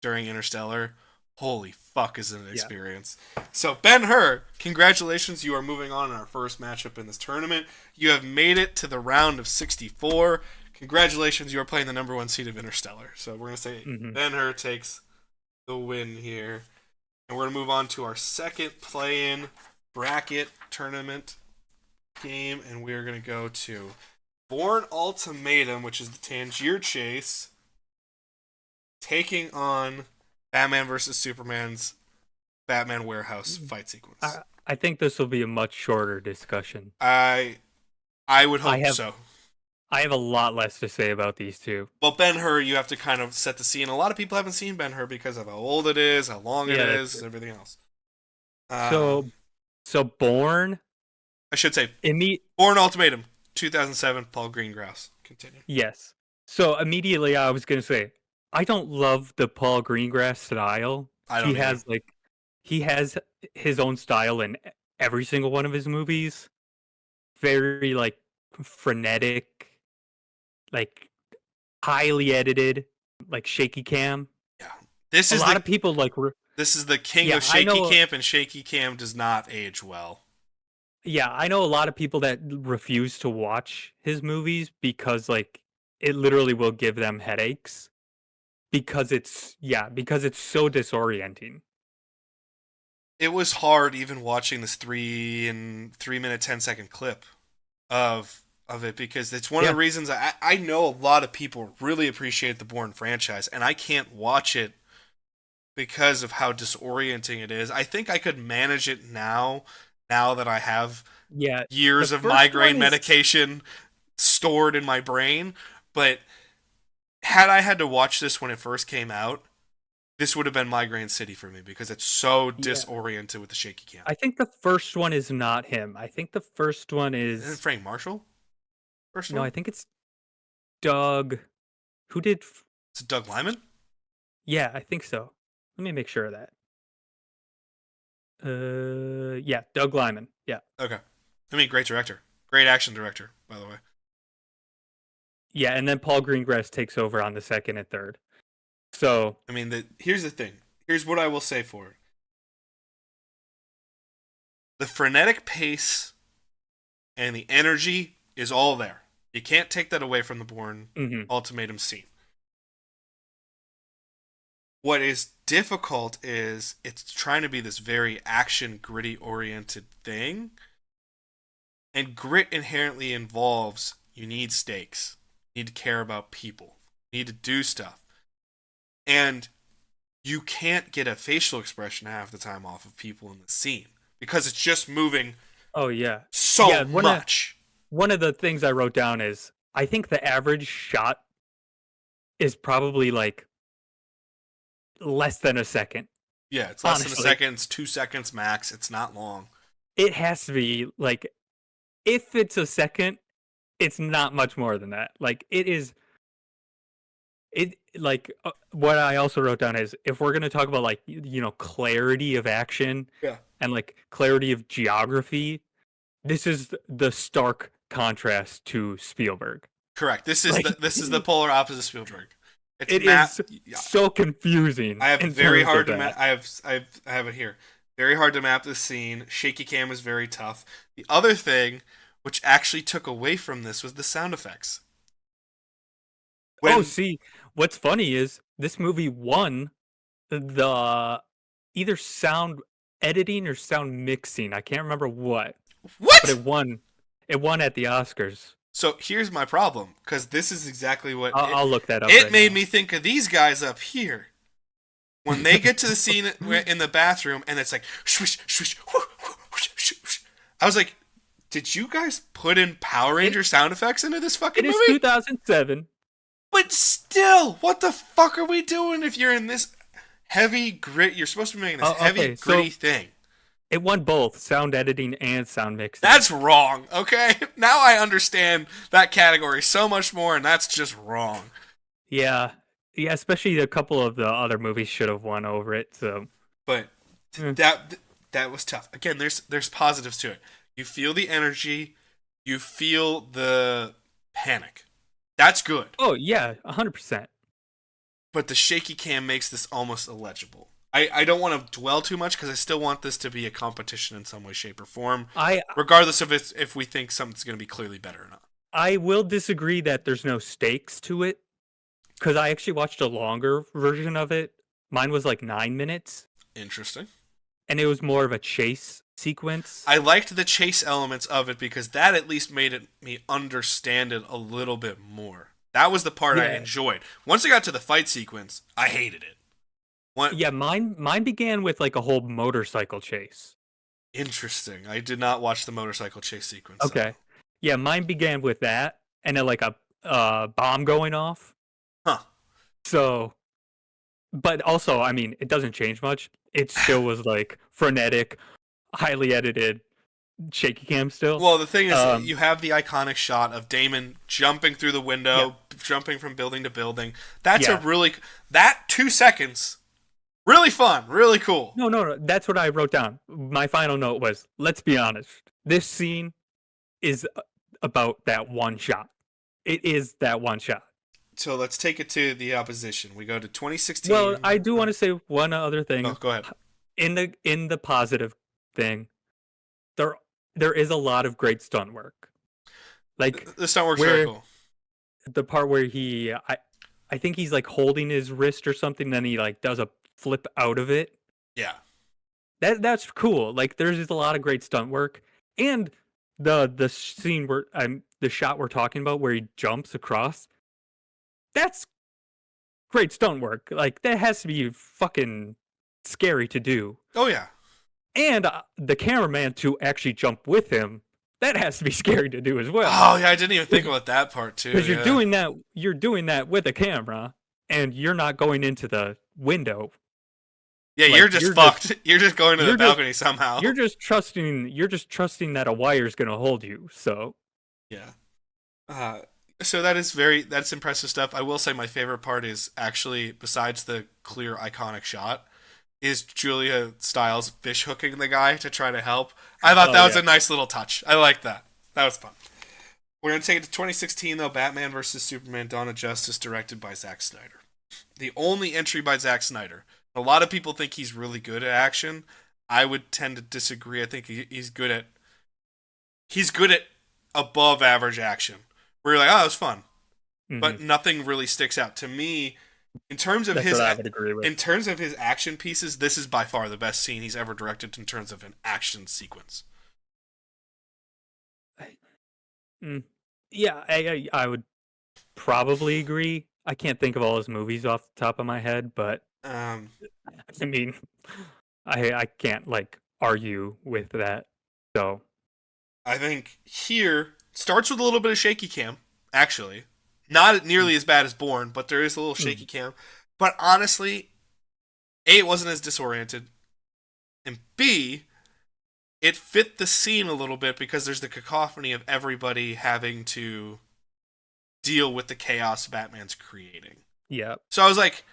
Speaker 1: during Interstellar, holy fuck is an experience. So Ben-Hur, congratulations, you are moving on in our first matchup in this tournament. You have made it to the round of 64. Congratulations, you are playing the number 1 seed of Interstellar. So we're going to say Ben-Hur takes the win here. And we're going to move on to our second play-in bracket tournament game, and we're going to go to Bourne Ultimatum, which is the Tangier Chase, taking on Batman vs. Superman's Batman warehouse fight sequence.
Speaker 2: I think this will be a much shorter discussion.
Speaker 1: I would hope so.
Speaker 2: I have a lot less to say about these two.
Speaker 1: Well, Ben-Hur, you have to kind of set the scene. A lot of people haven't seen Ben-Hur because of how old it is, how long it is, and everything else.
Speaker 2: So Bourne.
Speaker 1: I should say Bourne Ultimatum, 2007, Paul Greengrass. Continue.
Speaker 2: Yes. So immediately I was going to say, I don't love the Paul Greengrass style. He has his own style in every single one of his movies. Very like frenetic, like highly edited, like shaky cam.
Speaker 1: Yeah. This is
Speaker 2: a lot of people like
Speaker 1: this is the king of shaky cam, and shaky cam does not age well.
Speaker 2: Yeah, I know a lot of people that refuse to watch his movies because like it literally will give them headaches because it's so disorienting.
Speaker 1: It was hard even watching this 3-minute 10-second clip of it because it's one of the reasons I know a lot of people really appreciate the Bourne franchise, and I can't watch it because of how disorienting it is. I think I could manage it now that I have years of migraine medication stored in my brain. But had I had to watch this when it first came out, this would have been Migraine City for me because it's so disoriented with the shaky cam.
Speaker 2: I think the first one is not him. I think the first one is...
Speaker 1: Isn't it Frank Marshall?
Speaker 2: No, I think it's Doug... Who did...
Speaker 1: Is it Doug Liman?
Speaker 2: Yeah, I think so. Let me make sure of that. Yeah, Doug Liman. Yeah.
Speaker 1: Okay. I mean, great director. Great action director, by the way.
Speaker 2: Yeah, and then Paul Greengrass takes over on the second and third. So...
Speaker 1: I mean, here's the thing. Here's what I will say for it. The frenetic pace and the energy is all there. You can't take that away from the Bourne Ultimatum scene. What is difficult is it's trying to be this very action, gritty-oriented thing. And grit inherently involves you need stakes. You need to care about people. You need to do stuff. And you can't get a facial expression half the time off of people in the scene. Because it's just moving
Speaker 2: so
Speaker 1: much.
Speaker 2: One of the things I wrote down is I think the average shot is probably like less than a second.
Speaker 1: Yeah, it's less than a
Speaker 2: Honestly,
Speaker 1: second. It's 2 seconds max. It's not long.
Speaker 2: it has to be like, if it's a second, it's not much more than that. Like it is. It like what I also wrote down is, if we're gonna talk about like clarity of action
Speaker 1: Yeah.
Speaker 2: and like clarity of geography, this is the stark contrast to Spielberg.
Speaker 1: Correct. This is
Speaker 2: Like
Speaker 1: the polar opposite of Spielberg. It's
Speaker 2: it
Speaker 1: map.
Speaker 2: is so confusing
Speaker 1: I have
Speaker 2: in
Speaker 1: very
Speaker 2: terms
Speaker 1: hard
Speaker 2: of
Speaker 1: to
Speaker 2: that.
Speaker 1: I have it here. Very hard to map the scene. Shaky cam is very tough. The other thing, which actually took away from this, was the sound effects.
Speaker 2: Oh,
Speaker 1: When
Speaker 2: see, what's funny is this movie won the either sound editing or sound mixing. I can't remember what, but
Speaker 1: what?
Speaker 2: it won. It won at the Oscars.
Speaker 1: So here's my problem, because this is exactly what
Speaker 2: I'll look that up
Speaker 1: it
Speaker 2: right
Speaker 1: made
Speaker 2: now.
Speaker 1: me think of these guys up here. When they get to the scene in the bathroom and it's like swish, swish, whoosh, whoosh, whoosh, whoosh. I was like, did you guys put in Power
Speaker 2: It
Speaker 1: Ranger sound effects into this fucking
Speaker 2: it is
Speaker 1: movie?
Speaker 2: 2007.
Speaker 1: But still, what the fuck are we doing if you're in this heavy grit? You're supposed to be making this heavy
Speaker 2: Okay,
Speaker 1: gritty
Speaker 2: so
Speaker 1: thing.
Speaker 2: it won both sound editing and sound mixing.
Speaker 1: That's wrong, okay? Now I understand that category so much more, and that's just wrong.
Speaker 2: Yeah, yeah. Especially a couple of the other movies should have won over it. So
Speaker 1: But
Speaker 2: mm.
Speaker 1: that was tough. Again, there's positives to it. You feel the energy, you feel the panic. That's good.
Speaker 2: Oh yeah, 100%.
Speaker 1: But the shaky cam makes this almost illegible. I don't want to dwell too much because I still want this to be a competition in some way, shape, or form,
Speaker 2: I
Speaker 1: regardless of if we think something's going to be clearly better or not.
Speaker 2: I will disagree that there's no stakes to it, because I actually watched a longer version of it. Mine was like 9 minutes,
Speaker 1: Interesting.
Speaker 2: and it was more of a chase sequence.
Speaker 1: I liked the chase elements of it because that at least made me understand it a little bit more. That was the part I
Speaker 2: Yeah,
Speaker 1: enjoyed. Once I got to the fight sequence, I hated it. What?
Speaker 2: yeah. Mine began with like a whole motorcycle chase.
Speaker 1: Interesting. I did not watch the motorcycle chase sequence. So.
Speaker 2: Okay. Yeah, mine began with that, and then like a bomb going off.
Speaker 1: Huh.
Speaker 2: So, but also, I mean, it doesn't change much. It still was like frenetic, highly edited, shaky cam still.
Speaker 1: Well, the thing is,
Speaker 2: Um,
Speaker 1: you have the iconic shot of Damon jumping through the window,
Speaker 2: yeah,
Speaker 1: jumping from building to building. That's a
Speaker 2: yeah.
Speaker 1: really that 2 seconds, really fun, really cool.
Speaker 2: No. That's what I wrote down. My final note was: let's be honest. This scene is about that one shot. It is that one shot.
Speaker 1: So let's take it to the opposition. We go to
Speaker 2: Well,
Speaker 1: 2016.
Speaker 2: I do want to say one other
Speaker 1: Oh,
Speaker 2: thing
Speaker 1: go ahead.
Speaker 2: in the positive thing. There there is a lot of great stunt work. Like
Speaker 1: The stunt works very
Speaker 2: where
Speaker 1: cool.
Speaker 2: the part where I think he's like holding his wrist or something, then he like does a flip out of it.
Speaker 1: Yeah.
Speaker 2: That's cool. Like there's just a lot of great stunt work, and the scene where the shot we're talking about where he jumps across. That's great stunt work. Like that has to be fucking scary to do.
Speaker 1: Oh yeah.
Speaker 2: And the cameraman to actually jump with him, that has to be scary to do as well.
Speaker 1: Oh yeah, I didn't even think about that part too.
Speaker 2: Because
Speaker 1: Yeah.
Speaker 2: you're doing that with a camera, and you're not going into the window.
Speaker 1: Yeah,
Speaker 2: Like,
Speaker 1: you're just fucked. You're just going to the
Speaker 2: you're just
Speaker 1: balcony somehow.
Speaker 2: you're just trusting that a wire's gonna hold you. So
Speaker 1: Yeah. Uh, so that's impressive stuff. I will say my favorite part is actually, besides the clear iconic shot, is Julia Stiles fish hooking the guy to try to help. I thought that was
Speaker 2: yeah.
Speaker 1: a nice little touch. I like that. That was fun. We're gonna take it to 2016 though. Batman vs Superman: Dawn of Justice, directed by Zack Snyder. The only entry by Zack Snyder. A lot of people think he's really good at action. I would tend to disagree. I think he's good at above average action. Where you're like, oh, that was fun, but nothing really sticks out to me in terms of
Speaker 2: that's
Speaker 1: his
Speaker 2: what I would agree with.
Speaker 1: in terms of his action pieces. This is by far the best scene he's ever directed in terms of an action sequence.
Speaker 2: Yeah, I would probably agree. I can't think of all his movies off the top of my head, but
Speaker 1: Um,
Speaker 2: I mean, I can't like argue with that. So
Speaker 1: I think here starts with a little bit of shaky cam, actually. Not nearly as bad as Bourne, but there is a little shaky cam. But honestly, A, it wasn't as disoriented, and B, it fit the scene a little bit because there's the cacophony of everybody having to deal with the chaos Batman's creating.
Speaker 2: Yeah.
Speaker 1: So I was like,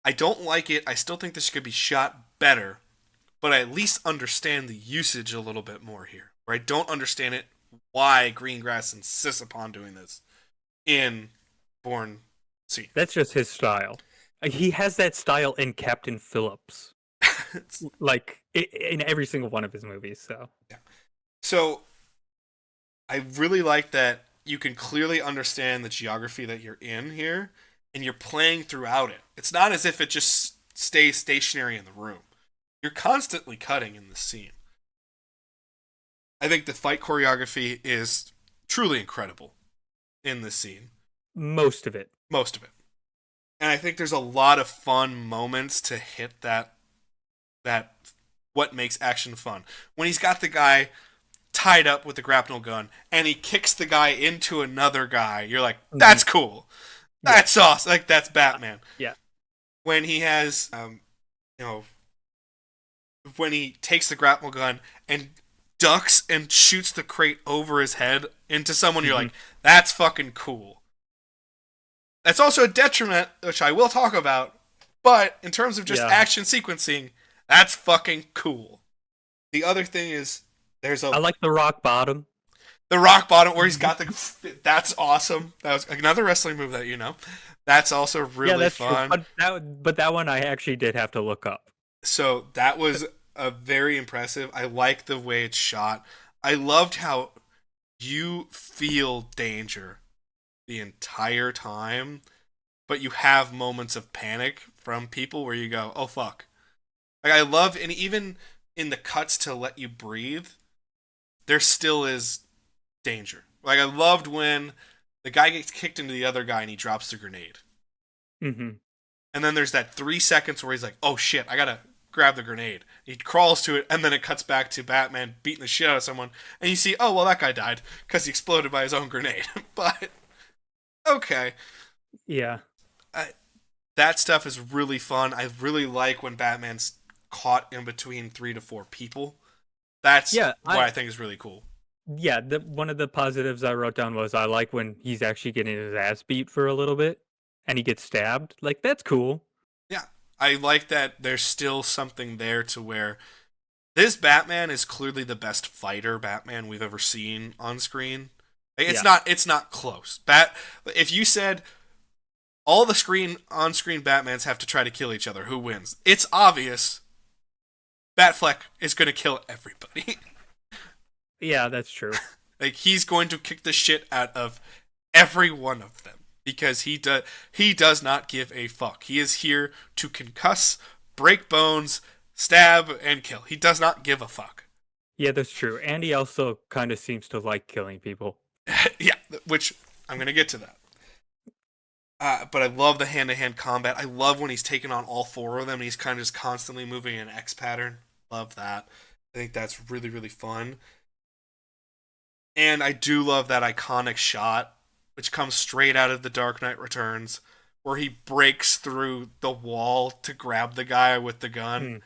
Speaker 1: I don't like it. I still think this could be shot better, but I at least understand the usage a little bit more here. Where I don't understand it, why Greengrass insists upon doing this in Bourne scene.
Speaker 2: That's just his style. He has that style in Captain Phillips, like in every single one of his movies. So
Speaker 1: yeah. So I really like that you can clearly understand the geography that you're in here, and you're playing throughout it. It's not as if it just stays stationary in the room. You're constantly cutting in this scene. I think the fight choreography is truly incredible in this scene.
Speaker 2: Most of it.
Speaker 1: And I think there's a lot of fun moments to hit that what makes action fun. When he's got the guy tied up with the grapnel gun and he kicks the guy into another guy, you're like, that's cool. That's awesome. Like, that's Batman.
Speaker 2: Yeah.
Speaker 1: When he has when he takes the grapnel gun and ducks and shoots the crate over his head into someone, you're like, that's fucking cool. That's also a detriment, which I will talk about, but in terms of just action sequencing, that's fucking cool. The other thing is, I
Speaker 2: like the rock bottom.
Speaker 1: The rock bottom where he's got the... That's awesome. That was another wrestling move that you know. That's also really fun.
Speaker 2: But that one I actually did have to look up.
Speaker 1: So that was very impressive. I like the way it's shot. I loved how you feel danger the entire time, but you have moments of panic from people where you go, oh fuck. Like, I love, and even in the cuts to let you breathe, there still is danger. Like, I loved when the guy gets kicked into the other guy and he drops the grenade.
Speaker 2: Mm-hmm.
Speaker 1: And then there's that 3 seconds where he's like, oh shit, I gotta grab the grenade. He crawls to it, and then it cuts back to Batman beating the shit out of someone, and you see, oh, well, that guy died because he exploded by his own grenade. But, okay.
Speaker 2: Yeah.
Speaker 1: That stuff is really fun. I really like when Batman's caught in between 3 to 4 people. That's what I think is really cool.
Speaker 2: Yeah, one of the positives I wrote down was I like when he's actually getting his ass beat for a little bit, and he gets stabbed. Like, that's cool.
Speaker 1: Yeah, I like that there's still something there to where this Batman is clearly the best fighter Batman we've ever seen on screen. It's not close. If you said all the on-screen Batmans have to try to kill each other, who wins? It's obvious. Batfleck is going to kill everybody.
Speaker 2: Yeah, that's true.
Speaker 1: Like, he's going to kick the shit out of every one of them because he does not give a fuck. He is here to concuss, break bones, stab, and kill. He does not give a fuck.
Speaker 2: Yeah, that's true. And he also kind of seems to like killing people.
Speaker 1: Yeah, which I'm going to get to that. But I love the hand-to-hand combat. I love when he's taking on all 4 of them and he's kind of just constantly moving in an X pattern. Love that. I think that's really, really fun. And I do love that iconic shot, which comes straight out of The Dark Knight Returns, where he breaks through the wall to grab the guy with the gun.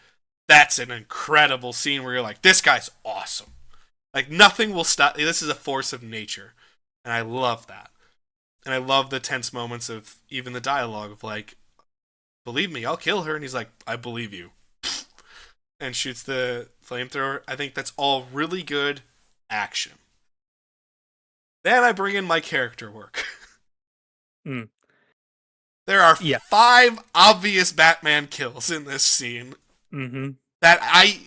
Speaker 1: That's an incredible scene where you're like, this guy's awesome. Like, nothing will stop. This is a force of nature. And I love that. And I love the tense moments of even the dialogue of like, believe me, I'll kill her. And he's like, I believe you. And shoots the flamethrower. I think that's all really good action. Then I bring in my character work. There are 5 obvious Batman kills in this scene.
Speaker 2: Mm-hmm.
Speaker 1: That I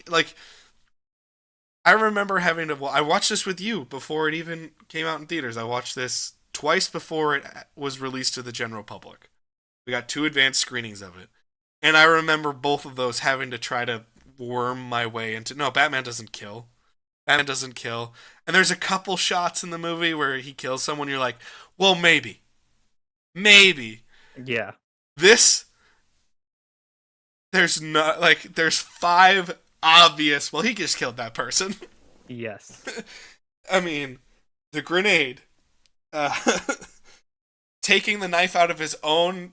Speaker 1: remember having to... I watched this with you before it even came out in theaters. I watched this twice before it was released to the general public. We got 2 advanced screenings of it. And I remember both of those having to try to worm my way into... No, Batman doesn't kill. Batman doesn't kill. And there's a couple shots in the movie where he kills someone. You're like, well, maybe. Maybe.
Speaker 2: Yeah.
Speaker 1: There's 5 obvious... Well, he just killed that person.
Speaker 2: Yes.
Speaker 1: I mean, the grenade, uh, taking the knife out of his own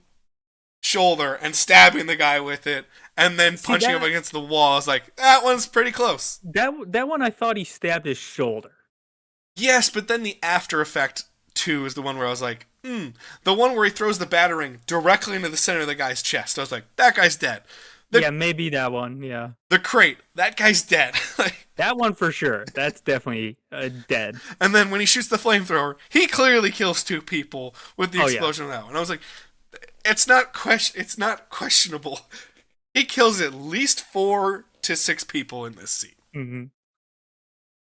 Speaker 1: shoulder and stabbing the guy with it, and then
Speaker 2: See
Speaker 1: punching him
Speaker 2: that
Speaker 1: against the wall. I was like, that one's pretty close.
Speaker 2: that one I thought he stabbed his shoulder.
Speaker 1: Yes, but then the after effect too is the one where I was like, the one where he throws the battering directly into the center of the guy's chest. I was like, that guy's dead.
Speaker 2: Yeah, maybe that one. Yeah,
Speaker 1: The crate, that guy's dead.
Speaker 2: that one for sure. That's definitely dead.
Speaker 1: And then when he shoots the flamethrower, he clearly kills two people with the
Speaker 2: Oh, yeah.
Speaker 1: explosion of that one. I was like, it's not questionable. He kills at least 4 to 6 people in this scene.
Speaker 2: Hmm.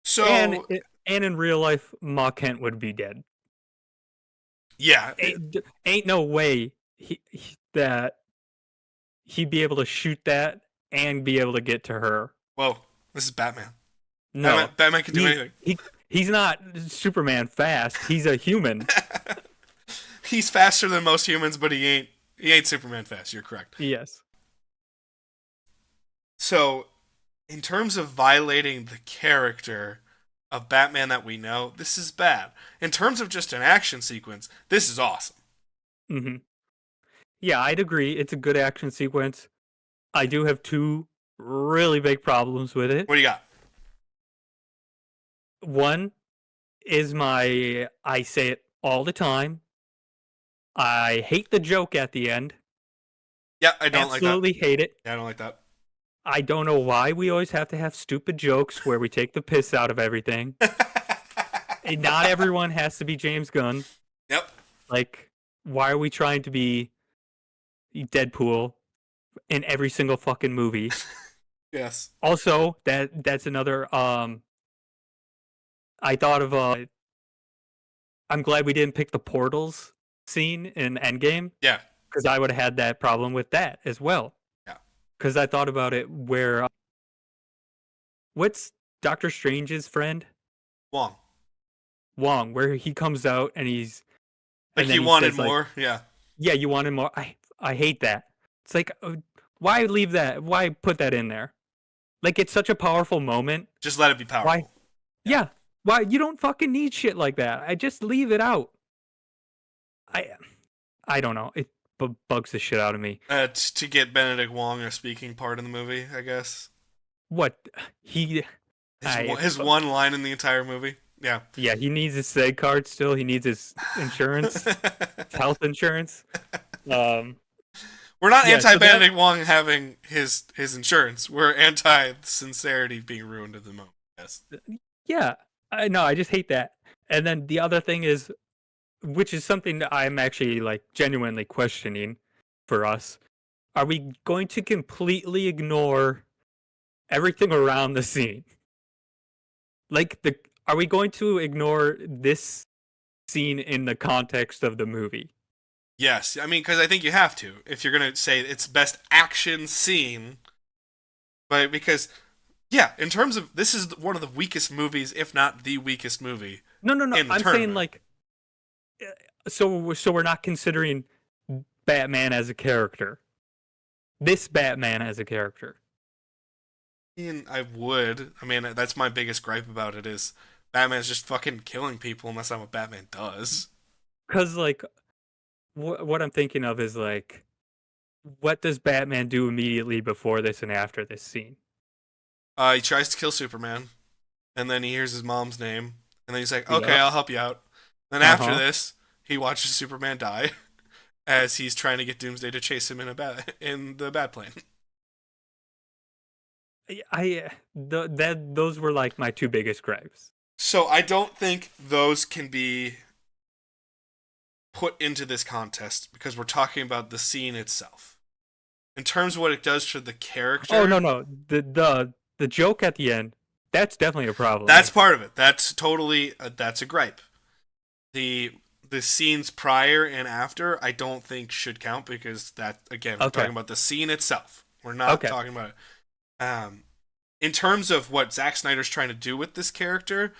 Speaker 1: So
Speaker 2: And in real life, Ma Kent would be dead.
Speaker 1: yeah,
Speaker 2: Ain't no way that he'd be able to shoot that and be able to get to her.
Speaker 1: whoa, this is Batman.
Speaker 2: No,
Speaker 1: Batman can do anything.
Speaker 2: He's not Superman fast. He's a human.
Speaker 1: He's faster than most humans, but he ain't Superman fast. You're correct.
Speaker 2: Yes.
Speaker 1: So, in terms of violating the character of Batman that we know, this is bad. In terms of just an action sequence, this is awesome.
Speaker 2: Hmm. Yeah, I'd agree. It's a good action sequence. I do have two really big problems with it.
Speaker 1: What do you got?
Speaker 2: One is I say it all the time. I hate the joke at the end.
Speaker 1: Yeah, I don't like that.
Speaker 2: Absolutely hate it.
Speaker 1: Yeah, I don't like that.
Speaker 2: I don't know why we always have to have stupid jokes where we take the piss out of everything. And not everyone has to be James Gunn.
Speaker 1: Yep.
Speaker 2: Like, why are we trying to be Deadpool in every single fucking movie?
Speaker 1: Yes.
Speaker 2: Also, that's another I thought of I'm glad we didn't pick the portals scene in Endgame,
Speaker 1: Yeah.
Speaker 2: because I would have had that problem with that as well.
Speaker 1: Yeah.
Speaker 2: Because I thought about it where what's Doctor Strange's friend? Wong, where he comes out and he's
Speaker 1: Like
Speaker 2: and
Speaker 1: he
Speaker 2: then
Speaker 1: wanted
Speaker 2: says, like,
Speaker 1: more. Yeah.
Speaker 2: yeah, you wanted more. I hate that. It's like, why leave that? Why put that in there? Like, it's such a powerful moment.
Speaker 1: Just let it be powerful.
Speaker 2: Why? Yeah. Why you don't fucking need shit like that? I just leave it out. I don't know. It bugs the shit out of me.
Speaker 1: To get Benedict Wong a speaking part in the movie, I guess.
Speaker 2: What he?
Speaker 1: His one line in the entire movie. Yeah.
Speaker 2: Yeah, he needs his SEG card still. He needs his insurance, his health insurance.
Speaker 1: We're not
Speaker 2: Yeah,
Speaker 1: anti
Speaker 2: so
Speaker 1: Benedict Wong having his insurance. We're anti sincerity being ruined at the moment. Yes.
Speaker 2: Yeah, I know. I just hate that. And then the other thing is, which is something that I'm actually like genuinely questioning for us. Are we going to completely ignore everything around the scene? Like are we going to ignore this scene in the context of the movie?
Speaker 1: Yes. I mean, because I think you have to if you're gonna say it's best action scene. But because, yeah, in terms of this is one of the weakest movies, if not the weakest movie.
Speaker 2: No.
Speaker 1: in the
Speaker 2: I'm saying
Speaker 1: tournament.
Speaker 2: like, so we're not considering Batman as a character. This Batman as a character.
Speaker 1: I would. I mean, that's my biggest gripe about it is Batman's just fucking killing people, and that's not what Batman does.
Speaker 2: Because, like, what I'm thinking of is, like, what does Batman do immediately before this and after this scene?
Speaker 1: He tries to kill Superman, and then he hears his mom's name, and then he's like, "Okay,
Speaker 2: Yeah.
Speaker 1: I'll help you out." Then after
Speaker 2: Uh-huh.
Speaker 1: this, he watches Superman die as he's trying to get Doomsday to chase him in the Batplane.
Speaker 2: Those were, like, my two biggest gripes.
Speaker 1: So I don't think those can be put into this contest because we're talking about the scene itself. In terms of what it does for the character.
Speaker 2: Oh, no. The joke at the end, that's definitely a problem.
Speaker 1: That's part of it. That's totally that's a gripe. The scenes prior and after I don't think should count because that again we're talking about the scene itself. We're not talking about it. In terms of what Zack Snyder's trying to do with this character,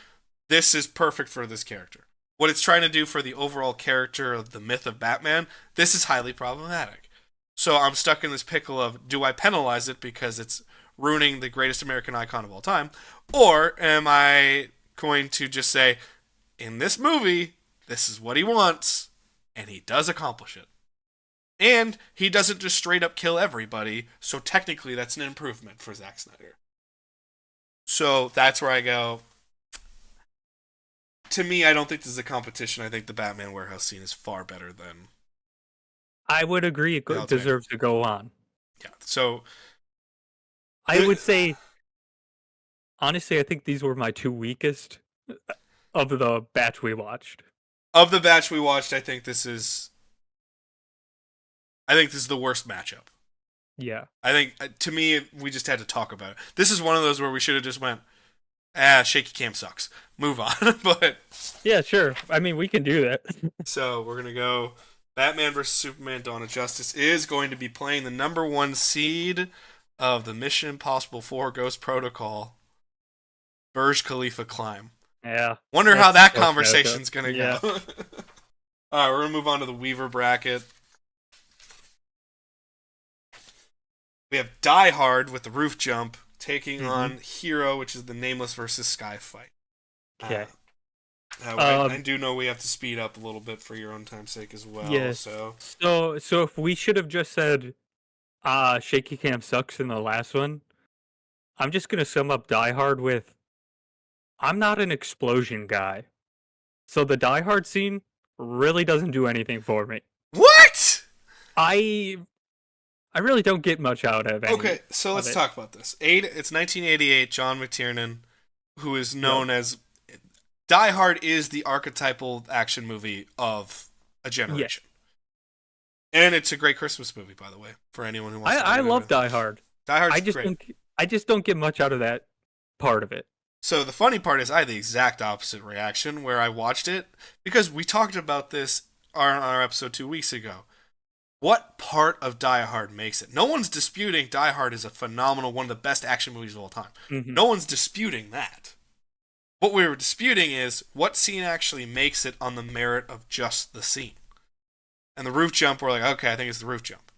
Speaker 1: this is perfect for this character. What it's trying to do for the overall character of the myth of Batman, this is highly problematic. So I'm stuck in this pickle of, do I penalize it because it's ruining the greatest American icon of all time? Or am I going to just say, in this movie, this is what he wants, and he does accomplish it. And he doesn't just straight up kill everybody, so technically that's an improvement for Zack Snyder. So that's where I go. To me, I don't think this is a competition. I think the Batman warehouse scene is far better than...
Speaker 2: I would agree it deserves to go on.
Speaker 1: Yeah, so...
Speaker 2: I would say, honestly, I think these were my two weakest of the batch we watched.
Speaker 1: Of the batch we watched, I think this is the worst matchup.
Speaker 2: Yeah.
Speaker 1: I think, to me, we just had to talk about it. This is one of those where we should have just went, shaky cam sucks. Move on. But
Speaker 2: yeah, sure. I mean, we can do that.
Speaker 1: So we're going to go Batman vs. Superman Dawn of Justice is going to be playing the number 1 seed of the Mission Impossible 4 Ghost Protocol, Burj Khalifa Climb.
Speaker 2: Yeah.
Speaker 1: Wonder how that conversation's going to go.
Speaker 2: Yeah.
Speaker 1: All right, we're going to move on to the Weaver bracket. We have Die Hard with the roof jump taking on Hero, which is the Nameless versus Sky fight.
Speaker 2: Okay.
Speaker 1: I do know we have to speed up a little bit for your own time's sake as well.
Speaker 2: Yes. So if we should have just said, shaky cam sucks in the last one, I'm just going to sum up Die Hard with, I'm not an explosion guy. So the Die Hard scene really doesn't do anything for me.
Speaker 1: What?
Speaker 2: I really don't get much out of it.
Speaker 1: Okay, so let's talk about this. It's 1988, John McTiernan, who is known as... Die Hard is the archetypal action movie of a generation. Yeah. And it's a great Christmas movie, by the way, for anyone who wants to...
Speaker 2: I love Die Hard.
Speaker 1: Die Hard's great.
Speaker 2: I just don't get much out of that part of it.
Speaker 1: So the funny part is I had the exact opposite reaction where I watched it, because we talked about this on our episode 2 weeks ago. What part of Die Hard makes it? No one's disputing Die Hard is a phenomenal, one of the best action movies of all time. Mm-hmm. No one's disputing that. What we were disputing is what scene actually makes it on the merit of just the scene. And the roof jump, we're like, okay, I think it's the roof jump.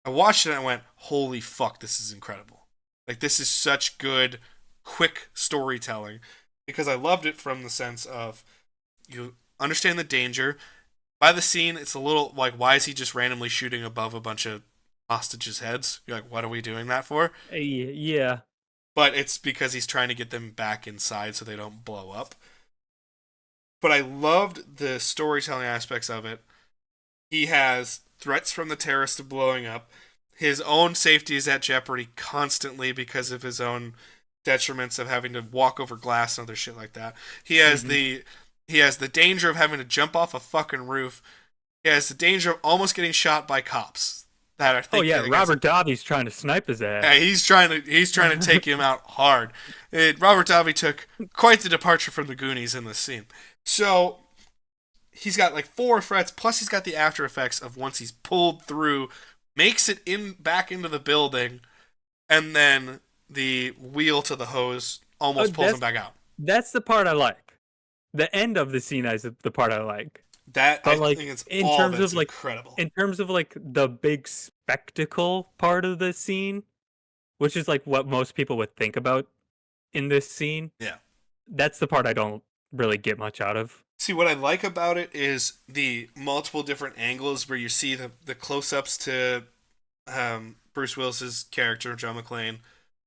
Speaker 1: I watched it and I went, holy fuck, this is incredible. Like, this is such good, quick storytelling. Because I loved it from the sense of, you understand the danger. By the scene, it's a little like, why is he just randomly shooting above a bunch of hostages' heads? You're like, what are we doing that for?
Speaker 2: Yeah.
Speaker 1: But it's because he's trying to get them back inside so they don't blow up. But I loved the storytelling aspects of it. He has threats from the terrorists of blowing up. His own safety is at jeopardy constantly because of his own detriments of having to walk over glass and other shit like that. He has the danger of having to jump off a fucking roof. He has the danger of almost getting shot by cops. That I think
Speaker 2: Robert Davi's trying to snipe his ass.
Speaker 1: Yeah, he's trying to take him out hard. Robert Davi took quite the departure from the Goonies in this scene. So he's got like 4 threats, plus he's got the after effects of once he's pulled through, makes it back into the building, and then the wheel to the hose almost pulls him back out.
Speaker 2: That's the part I like. The end of the scene is the part I like.
Speaker 1: I think it's incredible.
Speaker 2: In terms of like the big spectacle part of the scene, which is like what most people would think about in this scene.
Speaker 1: Yeah.
Speaker 2: That's the part I don't really get much out of.
Speaker 1: See, what I like about it is the multiple different angles where you see the close-ups to Bruce Willis's character, John McClane.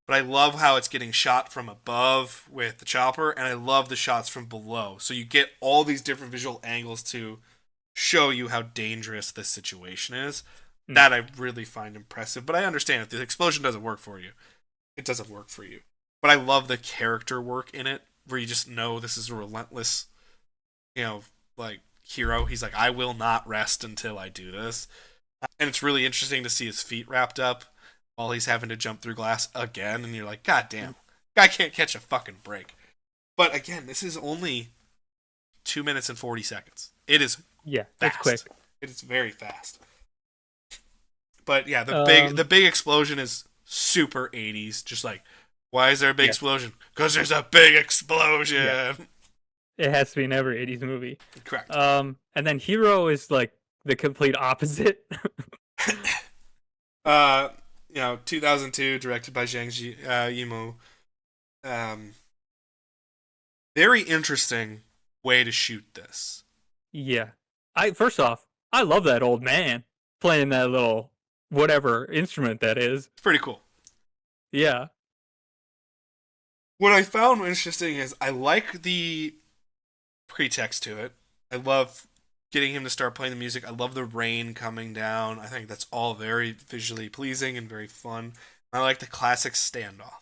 Speaker 1: But I love how it's getting shot from above with the chopper, and I love the shots from below. So you get all these different visual angles to show you how dangerous this situation is. That I really find impressive. But I understand if the explosion doesn't work for you, it doesn't work for you. But I love the character work in it, where you just know this is a relentless, hero. He's like, I will not rest until I do this. And it's really interesting to see his feet wrapped up while he's having to jump through glass again, and you're like, God damn, guy can't catch a fucking break. But again, this is only 2 minutes and 40 seconds. It is fast.
Speaker 2: It's quick.
Speaker 1: It is very fast. But yeah, the big explosion is super 80s. Just like, why is there a big explosion? Because there's a big explosion. Yeah.
Speaker 2: It has to be in every 80s movie.
Speaker 1: Correct.
Speaker 2: And then Hero is like the complete opposite.
Speaker 1: 2002, directed by Zhang Yimou. Very interesting way to shoot this.
Speaker 2: Yeah. First off, I love that old man playing that little whatever instrument that is.
Speaker 1: It's pretty cool.
Speaker 2: Yeah.
Speaker 1: What I found interesting is I like the pretext to it. I love getting him to start playing the music. I love the rain coming down. I think that's all very visually pleasing and very fun. I like the classic standoff.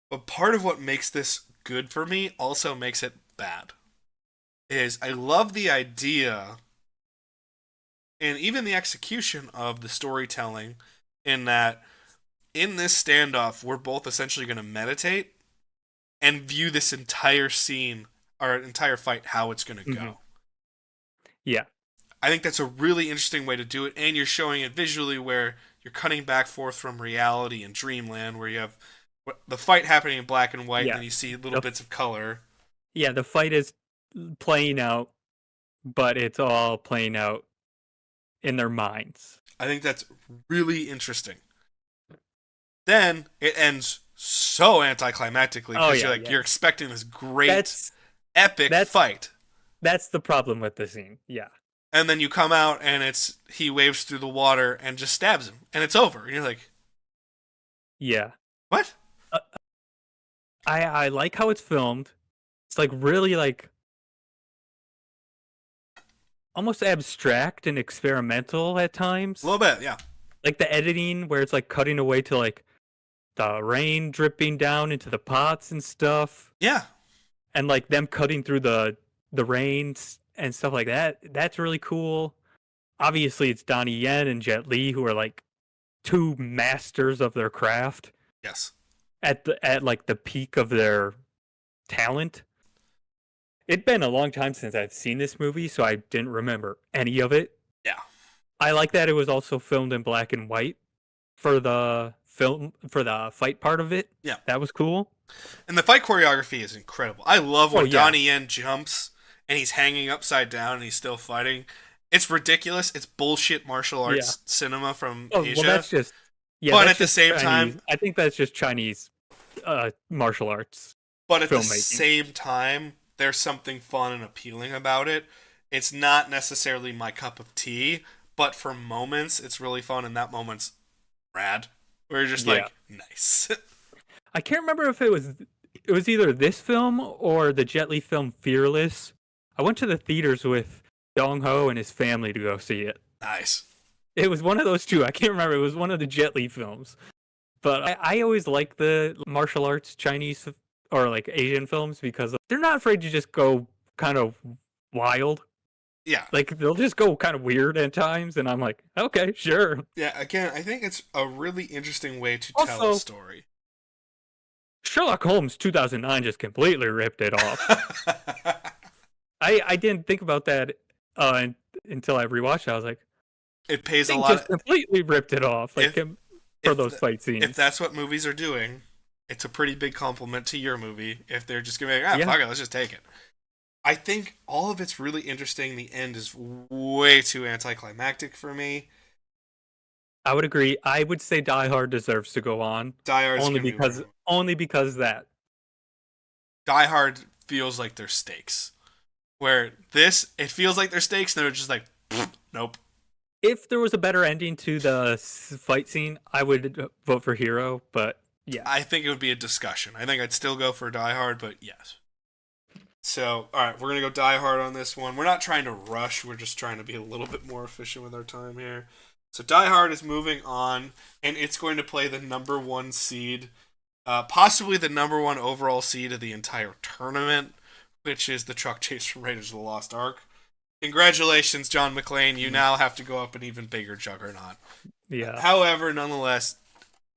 Speaker 1: But part of what makes this good for me also makes it bad. Is I love the idea and even the execution of the storytelling in that in this standoff we're both essentially going to meditate and view this entire scene or entire fight how it's going to go.
Speaker 2: Mm-hmm. Yeah.
Speaker 1: I think that's a really interesting way to do it, and you're showing it visually where you're cutting back forth from reality and dreamland where you have the fight happening in black and white,
Speaker 2: Yeah.
Speaker 1: and then you see little bits of color.
Speaker 2: Yeah, the fight is playing out, but it's all playing out in their minds.
Speaker 1: I think that's really interesting. Then it ends so anticlimactically because you're expecting this great epic fight.
Speaker 2: That's the problem with the scene. Yeah.
Speaker 1: And then you come out and he waves through the water and just stabs him and it's over. And you're like,
Speaker 2: yeah.
Speaker 1: What?
Speaker 2: I like how it's filmed. It's like really like almost abstract and experimental at times.
Speaker 1: A little bit, yeah.
Speaker 2: Like the editing where it's like cutting away to like the rain dripping down into the pots and stuff.
Speaker 1: Yeah.
Speaker 2: And like them cutting through the rain and stuff like that. That's really cool. Obviously it's Donnie Yen and Jet Li who are like two masters of their craft.
Speaker 1: Yes.
Speaker 2: At like the peak of their talent. It'd been a long time since I've seen this movie, so I didn't remember any of it.
Speaker 1: Yeah.
Speaker 2: I like that it was also filmed in black and white for the fight part of it.
Speaker 1: Yeah.
Speaker 2: That was cool.
Speaker 1: And the fight choreography is incredible. I love when Donnie Yen jumps and he's hanging upside down and he's still fighting. It's ridiculous. It's bullshit martial arts cinema from Asia. Well,
Speaker 2: that's just
Speaker 1: but at the same time,
Speaker 2: I think that's just Chinese martial arts.
Speaker 1: But at the same time, there's something fun and appealing about it. It's not necessarily my cup of tea, but for moments, it's really fun, and that moment's rad. Where you're just like, nice.
Speaker 2: I can't remember if it was either this film or the Jet Li film Fearless. I went to the theaters with Dong Ho and his family to go see it.
Speaker 1: Nice.
Speaker 2: It was one of those two. I can't remember. It was one of the Jet Li films. But I always like the martial arts Chinese or like Asian films because they're not afraid to just go kind of wild.
Speaker 1: Yeah.
Speaker 2: Like they'll just go kind of weird at times and I'm like, okay, sure.
Speaker 1: Yeah, again, I think it's a really interesting way to tell a story.
Speaker 2: Sherlock Holmes 2009 just completely ripped it off. I didn't think about that until I rewatched it. I was like,
Speaker 1: it pays a lot.
Speaker 2: Just completely ripped it off. Like for those fight scenes.
Speaker 1: If that's what movies are doing, it's a pretty big compliment to your movie. If they're just gonna be like, fuck it, let's just take it. I think all of it's really interesting. The end is way too anticlimactic for me.
Speaker 2: I would agree. I would say Die Hard deserves to go on.
Speaker 1: Die Hard
Speaker 2: only because that.
Speaker 1: Die Hard feels like there's stakes. Where it feels like there's stakes, and they're just like, nope.
Speaker 2: If there was a better ending to the fight scene, I would vote for Hero, but yeah.
Speaker 1: I think it would be a discussion. I think I'd still go for Die Hard, but yes. So, alright, we're going to go Die Hard on this one. We're not trying to rush, we're just trying to be a little bit more efficient with our time here. So Die Hard is moving on, and it's going to play the number 1 seed, possibly the number 1 overall seed of the entire tournament, which is the truck chase from Raiders of the Lost Ark. Congratulations, John McClane. You now have to go up an even bigger juggernaut.
Speaker 2: Yeah.
Speaker 1: However, nonetheless,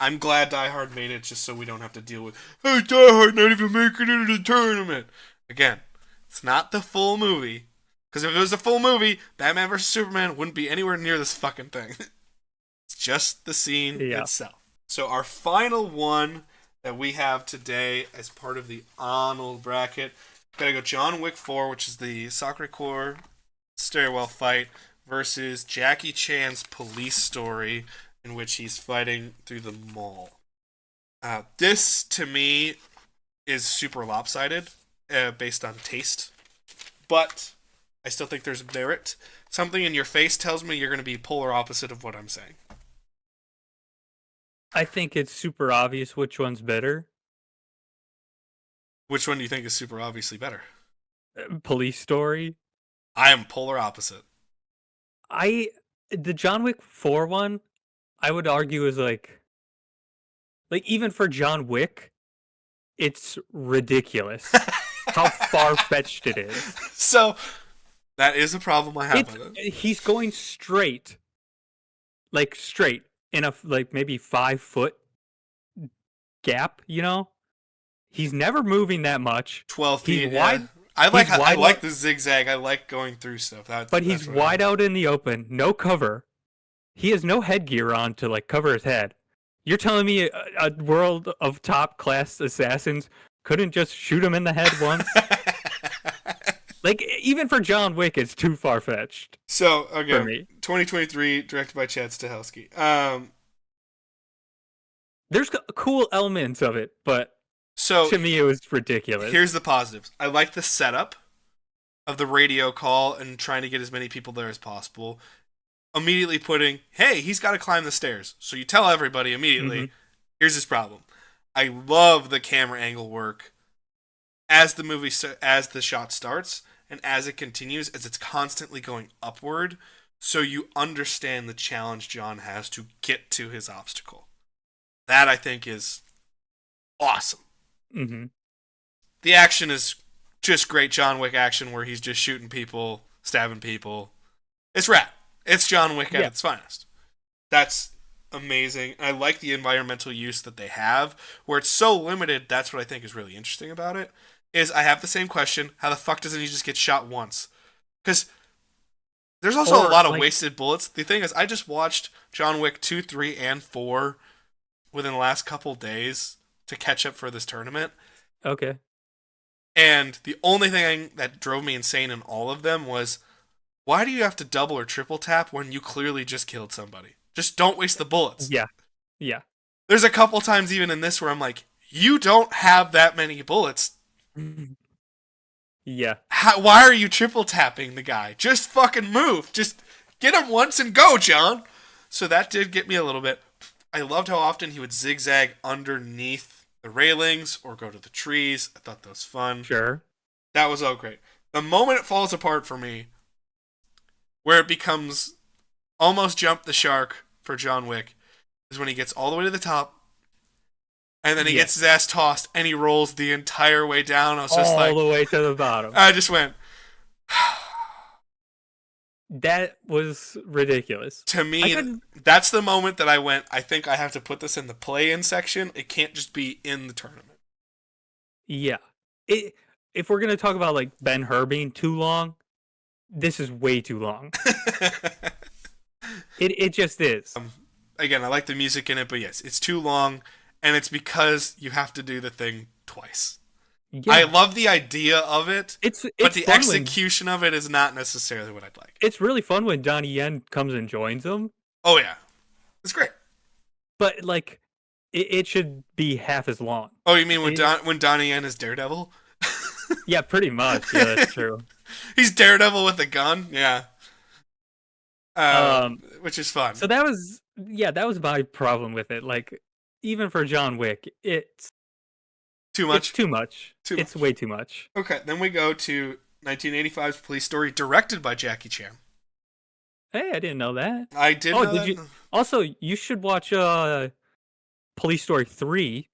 Speaker 1: I'm glad Die Hard made it just so we don't have to deal with, hey, Die Hard not even making it into the tournament. Again, it's not the full movie. Because if it was a full movie, Batman vs. Superman wouldn't be anywhere near this fucking thing. It's just the scene itself. So our final one that we have today as part of the Arnold bracket, gotta go John Wick 4, which is the Sacré-Cœur stairwell fight, versus Jackie Chan's Police Story, in which he's fighting through the mall. This, to me, is super lopsided, based on taste. But I still think there's merit. Something in your face tells me you're going to be polar opposite of what I'm saying.
Speaker 2: I think it's super obvious which one's better.
Speaker 1: Which one do you think is super obviously better?
Speaker 2: Police Story.
Speaker 1: I am polar opposite.
Speaker 2: The John Wick 4 one, I would argue is like even for John Wick, it's ridiculous how far fetched it is.
Speaker 1: So that is a problem I have with it.
Speaker 2: He's going straight in a maybe 5 foot gap. He's never moving that much.
Speaker 1: 12 feet.
Speaker 2: He's wide.
Speaker 1: Yeah. I like the zigzag. I like going through stuff.
Speaker 2: But he's wide out in the open, no cover. He has no headgear on to like cover his head. You're telling me a world of top class assassins couldn't just shoot him in the head once? Like, even for John Wick, it's too far fetched.
Speaker 1: So, again,
Speaker 2: for me.
Speaker 1: 2023, directed by Chad Stahelski.
Speaker 2: There's cool elements of it, but to me, it was ridiculous.
Speaker 1: Here's the positives. I like the setup of the radio call and trying to get as many people there as possible. Immediately putting, hey, he's got to climb the stairs. So you tell everybody immediately, here's his problem. I love the camera angle work as the shot starts and as it continues, as it's constantly going upward, so you understand the challenge John has to get to his obstacle. That, I think, is awesome.
Speaker 2: Mm-hmm.
Speaker 1: The action is just great John Wick action where he's just shooting people, stabbing people. It's rad. It's John Wick at its finest. That's amazing. I like the environmental use that they have, where it's so limited. That's what I think is really interesting about it. Is I have the same question: how the fuck doesn't he just get shot once? Because there's also a lot of wasted bullets. The thing is, I just watched John Wick 2, 3, and 4 within the last couple days to catch up for this tournament.
Speaker 2: Okay.
Speaker 1: And the only thing that drove me insane in all of them was, why do you have to double or triple tap when you clearly just killed somebody? Just don't waste the bullets.
Speaker 2: Yeah. Yeah.
Speaker 1: There's a couple times even in this where I'm like, you don't have that many bullets.
Speaker 2: Yeah.
Speaker 1: Why are you triple tapping the guy? Just fucking move. Just get him once and go, John. So that did get me a little bit. I loved how often he would zigzag underneath the railings or go to the trees. I thought that was fun.
Speaker 2: Sure.
Speaker 1: That was all great. The moment it falls apart for me, where it becomes almost jump the shark for John Wick, is when he gets all the way to the top, and then he gets his ass tossed, and he rolls the entire way down. I was just
Speaker 2: all the way to the bottom.
Speaker 1: I just went...
Speaker 2: That was ridiculous.
Speaker 1: To me, that's the moment that I went, I think I have to put this in the play-in section. It can't just be in the tournament.
Speaker 2: Yeah. If we're going to talk about like Ben-Hur being too long, this is way too long. It just is.
Speaker 1: Again, I like the music in it, but yes, it's too long, and it's because you have to do the thing twice. Yeah. I love the idea of it, but the execution of it is not necessarily what I'd like.
Speaker 2: It's really fun when Donnie Yen comes and joins them.
Speaker 1: Oh, yeah. It's great.
Speaker 2: But, like, it should be half as long.
Speaker 1: Oh, you mean when Donnie Yen is Daredevil?
Speaker 2: Yeah, pretty much. Yeah, that's true.
Speaker 1: He's Daredevil with a gun? Yeah. Which is fun.
Speaker 2: So that was my problem with it. Like, even for John Wick, it's
Speaker 1: too much.
Speaker 2: It's too much. It's way too much.
Speaker 1: Okay, then we go to 1985's Police Story, directed by Jackie Chan.
Speaker 2: Hey, I didn't know that.
Speaker 1: I did know that.
Speaker 2: Also, you should watch Police Story 3,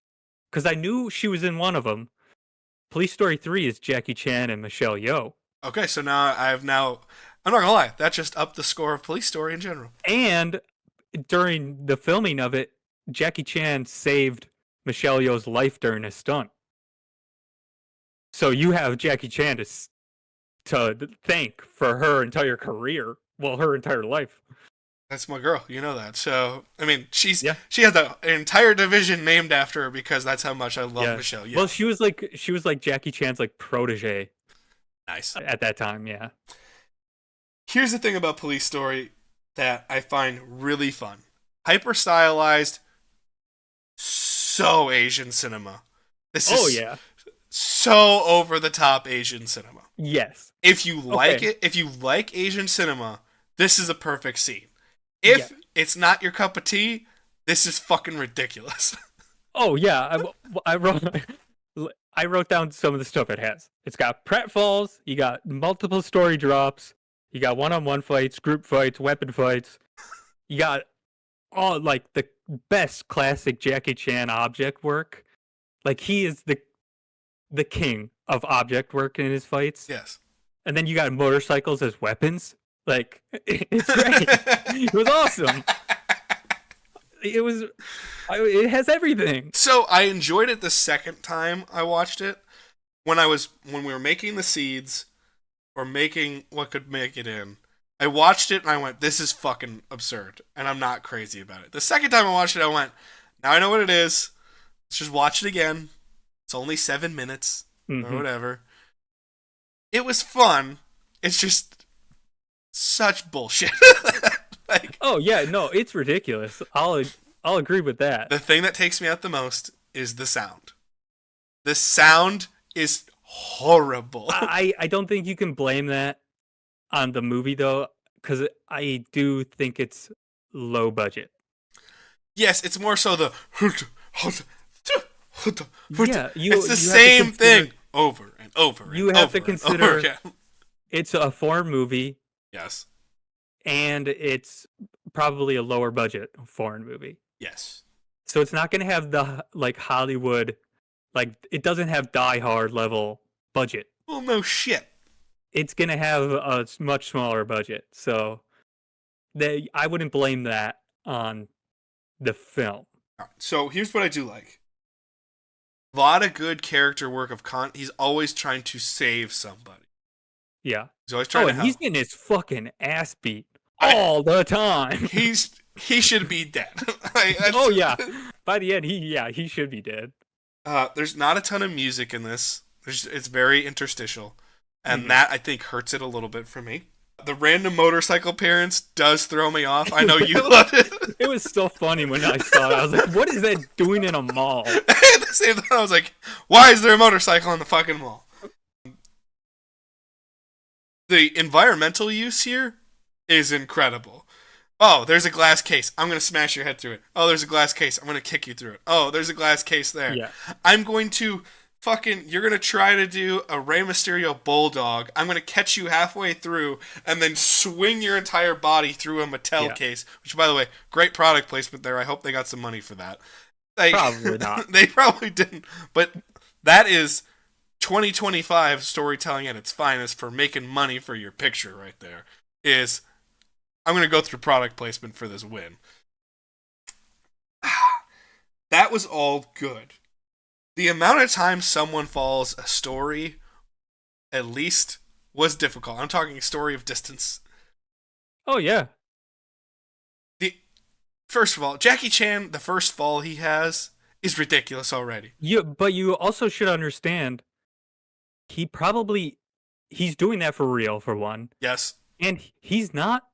Speaker 2: because I knew she was in one of them. Police Story 3 is Jackie Chan and Michelle Yeoh.
Speaker 1: Okay, so now I'm not gonna lie, that just upped the score of Police Story in general.
Speaker 2: And during the filming of it, Jackie Chan saved Michelle Yeoh's life during a stunt. So you have Jackie Chan to thank for her entire career, her entire life.
Speaker 1: That's my girl, you know that. So, I mean, she has an entire division named after her because that's how much I love Michelle Yeoh.
Speaker 2: Well, she was like Jackie Chan's like protege.
Speaker 1: Nice.
Speaker 2: At that time, yeah.
Speaker 1: Here's the thing about Police Story that I find really fun. Hyper stylized, so Asian cinema. This is so over the top Asian cinema.
Speaker 2: Yes.
Speaker 1: If you like
Speaker 2: Okay.
Speaker 1: it, if you like Asian cinema, this is a perfect scene.
Speaker 2: Yeah.
Speaker 1: If it's not your cup of tea, this is fucking ridiculous.
Speaker 2: Oh yeah. I wrote I wrote down some of the stuff it has. It's got pratfalls. You got multiple story drops. You got one-on-one fights, group fights, weapon fights. You got all like the best classic Jackie Chan object work. Like he is the king of object work in his fights.
Speaker 1: Yes.
Speaker 2: And then you got motorcycles as weapons. Like it's great. It was awesome. It has everything.
Speaker 1: So I enjoyed it the second time I watched it. When we were making the seeds or making what could make it in. I watched it and I went, this is fucking absurd. And I'm not crazy about it. The second time I watched it, I went, now I know what it is. Let's just watch it again. It's only 7 minutes or whatever. It was fun. It's just such bullshit. Like,
Speaker 2: oh yeah, no, it's ridiculous. I'll agree with that.
Speaker 1: The thing that takes me out the most is the sound. The sound is horrible.
Speaker 2: I don't think you can blame that on the movie though, because I do think it's low budget.
Speaker 1: Yes, it's more so the.
Speaker 2: Yeah,
Speaker 1: it's the same thing over and over.
Speaker 2: You
Speaker 1: and
Speaker 2: have
Speaker 1: over
Speaker 2: to consider it's a foreign movie.
Speaker 1: Yes.
Speaker 2: And it's probably a lower budget foreign movie.
Speaker 1: Yes.
Speaker 2: So it's not going to have the like Hollywood, like it doesn't have Die Hard level budget.
Speaker 1: Well, no shit.
Speaker 2: It's going to have a much smaller budget. So I wouldn't blame that on the film.
Speaker 1: So here's what I do like. A lot of good character work of he's always trying to save somebody.
Speaker 2: Yeah.
Speaker 1: He's always trying to help.
Speaker 2: He's getting his fucking ass beat all the time.
Speaker 1: He should be dead.
Speaker 2: Oh yeah. By the end, he should be dead.
Speaker 1: There's not a ton of music in this. It's very interstitial. And that, I think, hurts it a little bit for me. The random motorcycle appearance does throw me off. I know you loved it.
Speaker 2: It was so funny when I saw it. I was like, what is that doing in a mall?
Speaker 1: At the same time, I was like, why is there a motorcycle in the fucking mall? The environmental use here is incredible. Oh, there's a glass case. I'm going to smash your head through it. Oh, there's a glass case. I'm going to kick you through it. Oh, there's a glass case there.
Speaker 2: Yeah.
Speaker 1: I'm going to you're going to try to do a Rey Mysterio bulldog. I'm going to catch you halfway through and then swing your entire body through a Mattel case, which, by the way, great product placement there. I hope they got some money for that.
Speaker 2: Probably not.
Speaker 1: They probably didn't. But that is 2025 storytelling at its finest for making money for your picture right there. I'm going to go through product placement for this win. That was all good. The amount of time someone follows a story, at least, was difficult. I'm talking story of distance.
Speaker 2: Oh, yeah.
Speaker 1: First of all, Jackie Chan, the first fall he has, is ridiculous already.
Speaker 2: But you also should understand, he's doing that for real, for one.
Speaker 1: Yes.
Speaker 2: And he's not,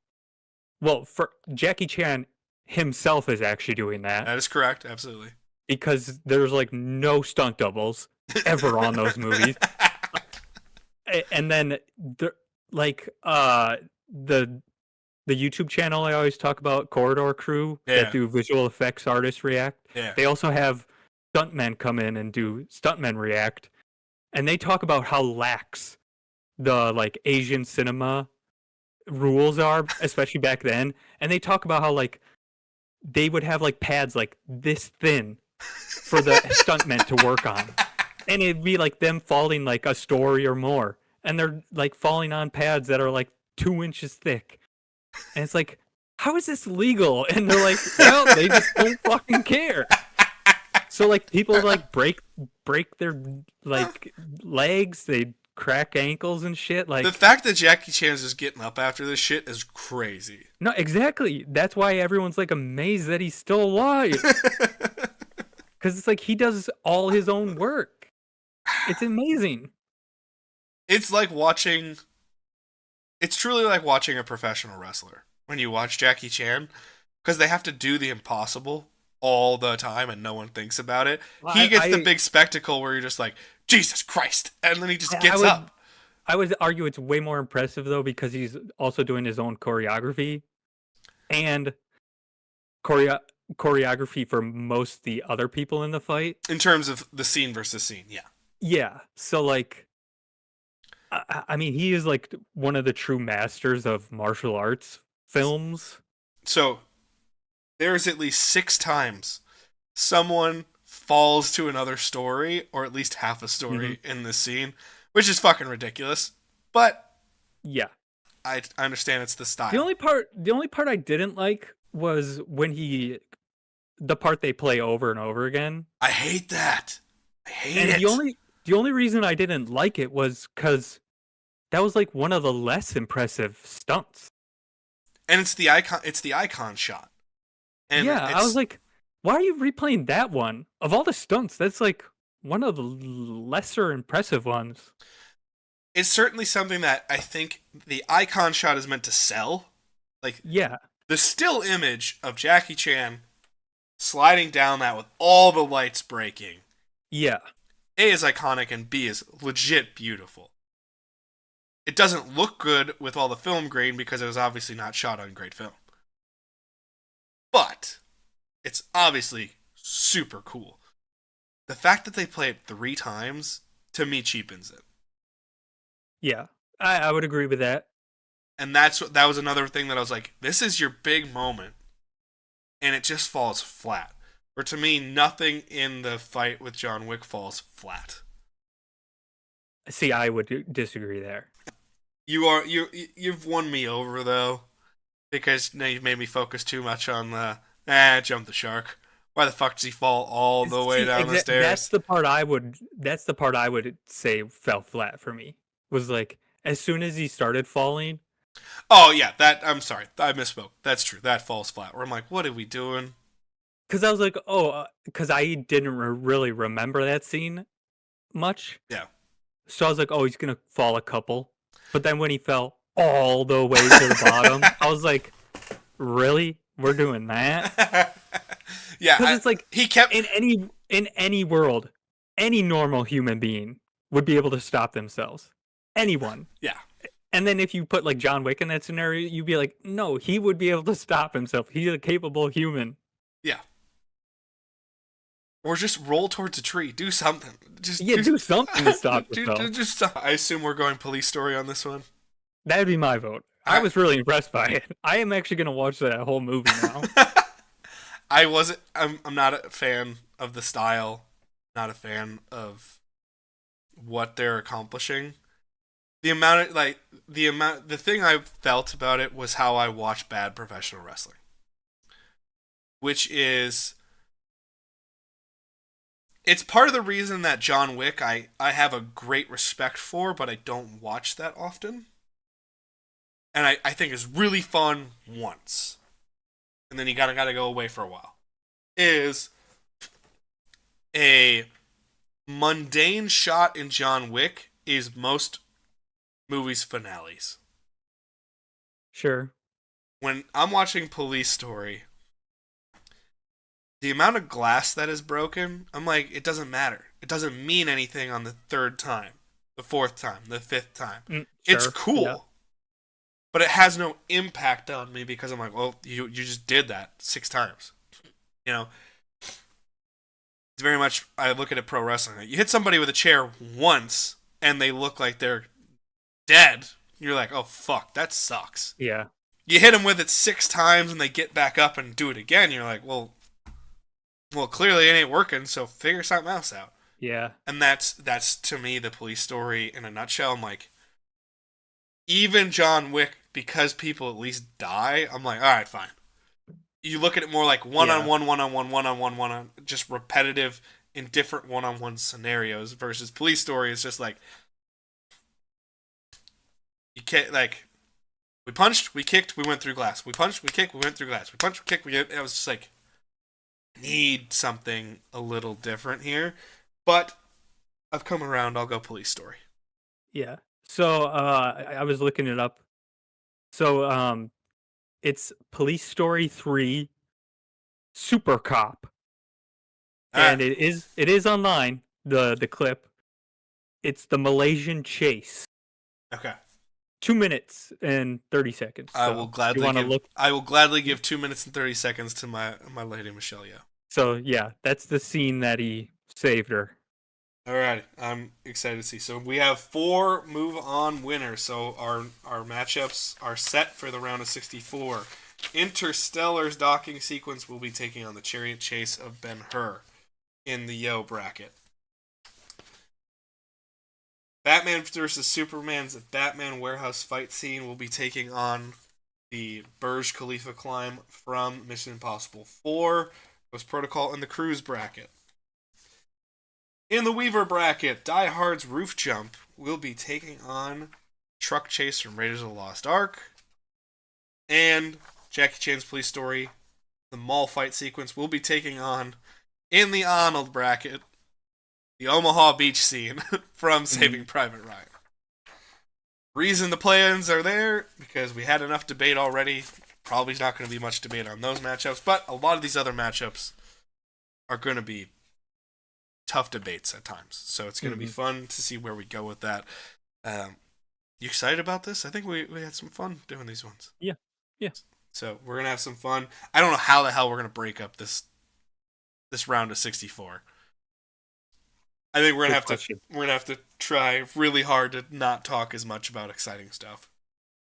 Speaker 2: well, for Jackie Chan himself is actually doing that.
Speaker 1: That is correct, absolutely.
Speaker 2: Because there's like no stunt doubles ever on those movies. And then the YouTube channel I always talk about, Corridor Crew, that do visual effects artists react.
Speaker 1: Yeah.
Speaker 2: They also have stuntmen come in and do stuntmen react. And they talk about how lax the like Asian cinema rules are, especially back then. And they talk about how like they would have like pads like this thin for the stuntmen to work on. And it'd be like them falling like a story or more. And they're like falling on pads that are like 2 inches thick. And it's like, how is this legal? And they're like, well, they just don't fucking care. So like people like break their like legs, they crack ankles and shit. Like
Speaker 1: the fact that Jackie Chan's just getting up after this shit is crazy.
Speaker 2: No, exactly. That's why everyone's like amazed that he's still alive. Because it's like he does all his own work. It's amazing.
Speaker 1: It's truly like watching a professional wrestler when you watch Jackie Chan, because they have to do the impossible all the time and no one thinks about it. He gets the big spectacle where you're just like, Jesus Christ, and then he just gets up.
Speaker 2: I would argue it's way more impressive though because he's also doing his own choreography and choreo- choreography for most of the other people in the fight.
Speaker 1: In terms of the scene versus scene, yeah.
Speaker 2: Yeah, so like, I mean, he is like one of the true masters of martial arts films.
Speaker 1: So there's at least 6 times someone falls to another story, or at least half a story in this scene, which is fucking ridiculous. But
Speaker 2: yeah,
Speaker 1: I understand it's the style.
Speaker 2: the only part I didn't like was when the part they play over and over again.
Speaker 1: I hate that. I hate it.
Speaker 2: The only reason I didn't like it was because that was like one of the less impressive stunts.
Speaker 1: And it's the icon shot. And
Speaker 2: yeah, I was like, why are you replaying that one? Of all the stunts, that's like one of the lesser impressive ones.
Speaker 1: It's certainly something that I think the icon shot is meant to sell. Like,
Speaker 2: yeah,
Speaker 1: the still image of Jackie Chan sliding down that with all the lights breaking.
Speaker 2: Yeah.
Speaker 1: A is iconic and B is legit beautiful. It doesn't look good with all the film grain because it was obviously not shot on great film. But it's obviously super cool. The fact that they play it 3 times, to me, cheapens it.
Speaker 2: Yeah, I would agree with that.
Speaker 1: And that was another thing that I was like, this is your big moment. And it just falls flat. Or to me, nothing in the fight with John Wick falls flat.
Speaker 2: See, I would disagree there.
Speaker 1: You've won me over though, because now you've made me focus too much on the jump the shark. Why the fuck does he fall all the way down the stairs?
Speaker 2: That's the part I would say fell flat for me. Was like as soon as he started falling.
Speaker 1: Oh yeah, I'm sorry, I misspoke. That's true. That falls flat. Where I'm like, what are we doing?
Speaker 2: Because I was like, because I didn't really remember that scene much.
Speaker 1: Yeah.
Speaker 2: So I was like, oh, he's gonna fall a couple. But then when he fell all the way to the bottom, I was like, really? We're doing that?
Speaker 1: Yeah.
Speaker 2: Because it's like
Speaker 1: he kept
Speaker 2: in any world, any normal human being would be able to stop themselves. Anyone.
Speaker 1: Yeah.
Speaker 2: And then if you put like John Wick in that scenario, you'd be like, no, he would be able to stop himself. He's a capable human.
Speaker 1: Yeah. Or just roll towards a tree. Do something.
Speaker 2: Do something to stop yourself.
Speaker 1: Just stop. I assume we're going police story on this one.
Speaker 2: That would be my vote. I was really impressed by it. I am actually going to watch that whole movie now.
Speaker 1: I'm not a fan of the style. Not a fan of what they're accomplishing. The thing I felt about it was how I watch bad professional wrestling. Which is, it's part of the reason that John Wick I have a great respect for, but I don't watch that often. And I think is really fun once. And then you gotta go away for a while. Is a mundane shot in John Wick is most movies' finales.
Speaker 2: Sure.
Speaker 1: When I'm watching Police Story, the amount of glass that is broken, I'm like, it doesn't matter. It doesn't mean anything on the 3rd time, the 4th time, the 5th time.
Speaker 2: Sure.
Speaker 1: It's cool. Yeah. But it has no impact on me because I'm like, well, you just did that 6 times. You know? It's very much, I look at it pro wrestling. You hit somebody with a chair once, and they look like they're dead. You're like, oh, fuck, that sucks.
Speaker 2: Yeah.
Speaker 1: You hit them with it 6 times, and they get back up and do it again. You're like, well, clearly it ain't working, so figure something else out.
Speaker 2: Yeah.
Speaker 1: And that's to me the Police Story in a nutshell. I'm like, even John Wick, because people at least die, I'm like, all right, fine. You look at it more like one-on-one, just repetitive in different one-on-one scenarios versus Police Story is just like, you can't, like, we punched, we kicked, we went through glass. We punched, we kicked, we went through glass. We punched, we kicked, it was just like, need something a little different here. But I've come around, I'll go Police Story.
Speaker 2: Yeah. So I was looking it up. So it's Police Story 3 Super Cop. And it is online, the clip. It's the Malaysian chase.
Speaker 1: Okay.
Speaker 2: 2 minutes and 30 seconds.
Speaker 1: I will
Speaker 2: So you
Speaker 1: gladly
Speaker 2: want to
Speaker 1: give
Speaker 2: look.
Speaker 1: I will gladly give 2 minutes and 30 seconds to my lady Michelle Yeoh.
Speaker 2: So yeah, that's the scene that he saved her.
Speaker 1: Alrighty, I'm excited to see. So we have 4 move on winners. So our matchups are set for the round of 64. Interstellar's docking sequence will be taking on the Chariot Chase of Ben-Hur in the Yo bracket. Batman vs Superman's Batman warehouse fight scene will be taking on the Burj Khalifa climb from Mission Impossible 4. Ghost Protocol in the Cruise bracket. In the Weaver bracket, Die Hard's roof jump will be taking on Truck Chase from Raiders of the Lost Ark. And Jackie Chan's Police Story, the mall fight sequence, will be taking on, in the Arnold bracket, the Omaha Beach scene from Saving Private Ryan. Reason the plans are there, because we had enough debate already. Probably not going to be much debate on those matchups, but a lot of these other matchups are going to be tough debates at times. So it's going to be fun to see where we go with that. You excited about this? I think we had some fun doing these ones.
Speaker 2: Yeah.
Speaker 1: So we're going to have some fun. I don't know how the hell we're going to break up this round of 64. I think we're gonna have to try really hard to not talk as much about exciting stuff.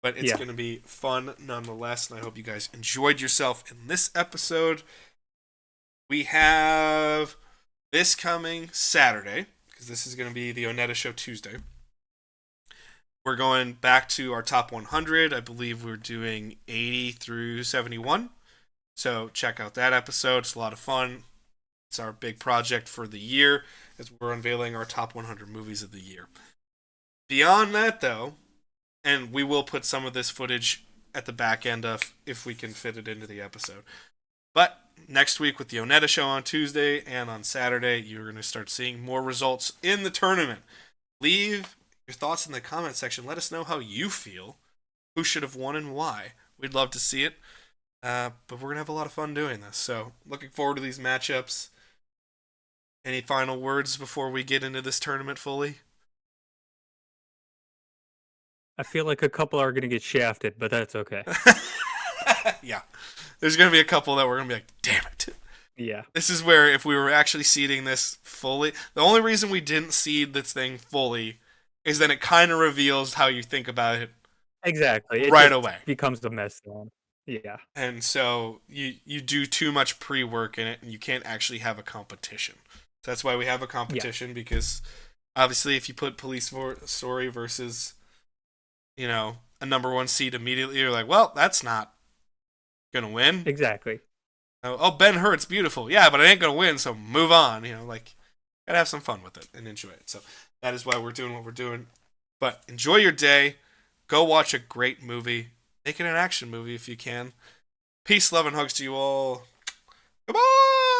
Speaker 1: But it's gonna be fun nonetheless, and I hope you guys enjoyed yourself in this episode. We have this coming Saturday, because this is gonna be the ONETA Show Tuesday. We're going back to our top 100. I believe we're doing 80 through 71. So check out that episode. It's a lot of fun. It's our big project for the year, as we're unveiling our top 100 movies of the year. Beyond that, though, and we will put some of this footage at the back end of if we can fit it into the episode. But next week with the ONETA Show on Tuesday and on Saturday, you're going to start seeing more results in the tournament. Leave your thoughts in the comment section. Let us know how you feel, who should have won and why. We'd love to see it. But we're going to have a lot of fun doing this. So looking forward to these matchups. Any final words before we get into this tournament fully?
Speaker 2: I feel like a couple are going to get shafted, but that's okay.
Speaker 1: Yeah. There's going to be a couple that we're going to be like, damn it.
Speaker 2: Yeah.
Speaker 1: This is where if we were actually seeding this fully, the only reason we didn't seed this thing fully is that it kind of reveals how you think about it.
Speaker 2: Exactly.
Speaker 1: Right away.
Speaker 2: Becomes a mess then. Yeah.
Speaker 1: And so you do too much pre-work in it, and you can't actually have a competition. So that's why we have a competition, because obviously if you put Police Story versus, a number 1 seed immediately, you're like, well, that's not going to win.
Speaker 2: Exactly.
Speaker 1: Oh, Ben-Hur, it's beautiful. Yeah, but it ain't going to win, so move on. Gotta have some fun with it and enjoy it. So that is why we're doing what we're doing. But enjoy your day. Go watch a great movie. Make it an action movie if you can. Peace, love, and hugs to you all. Goodbye!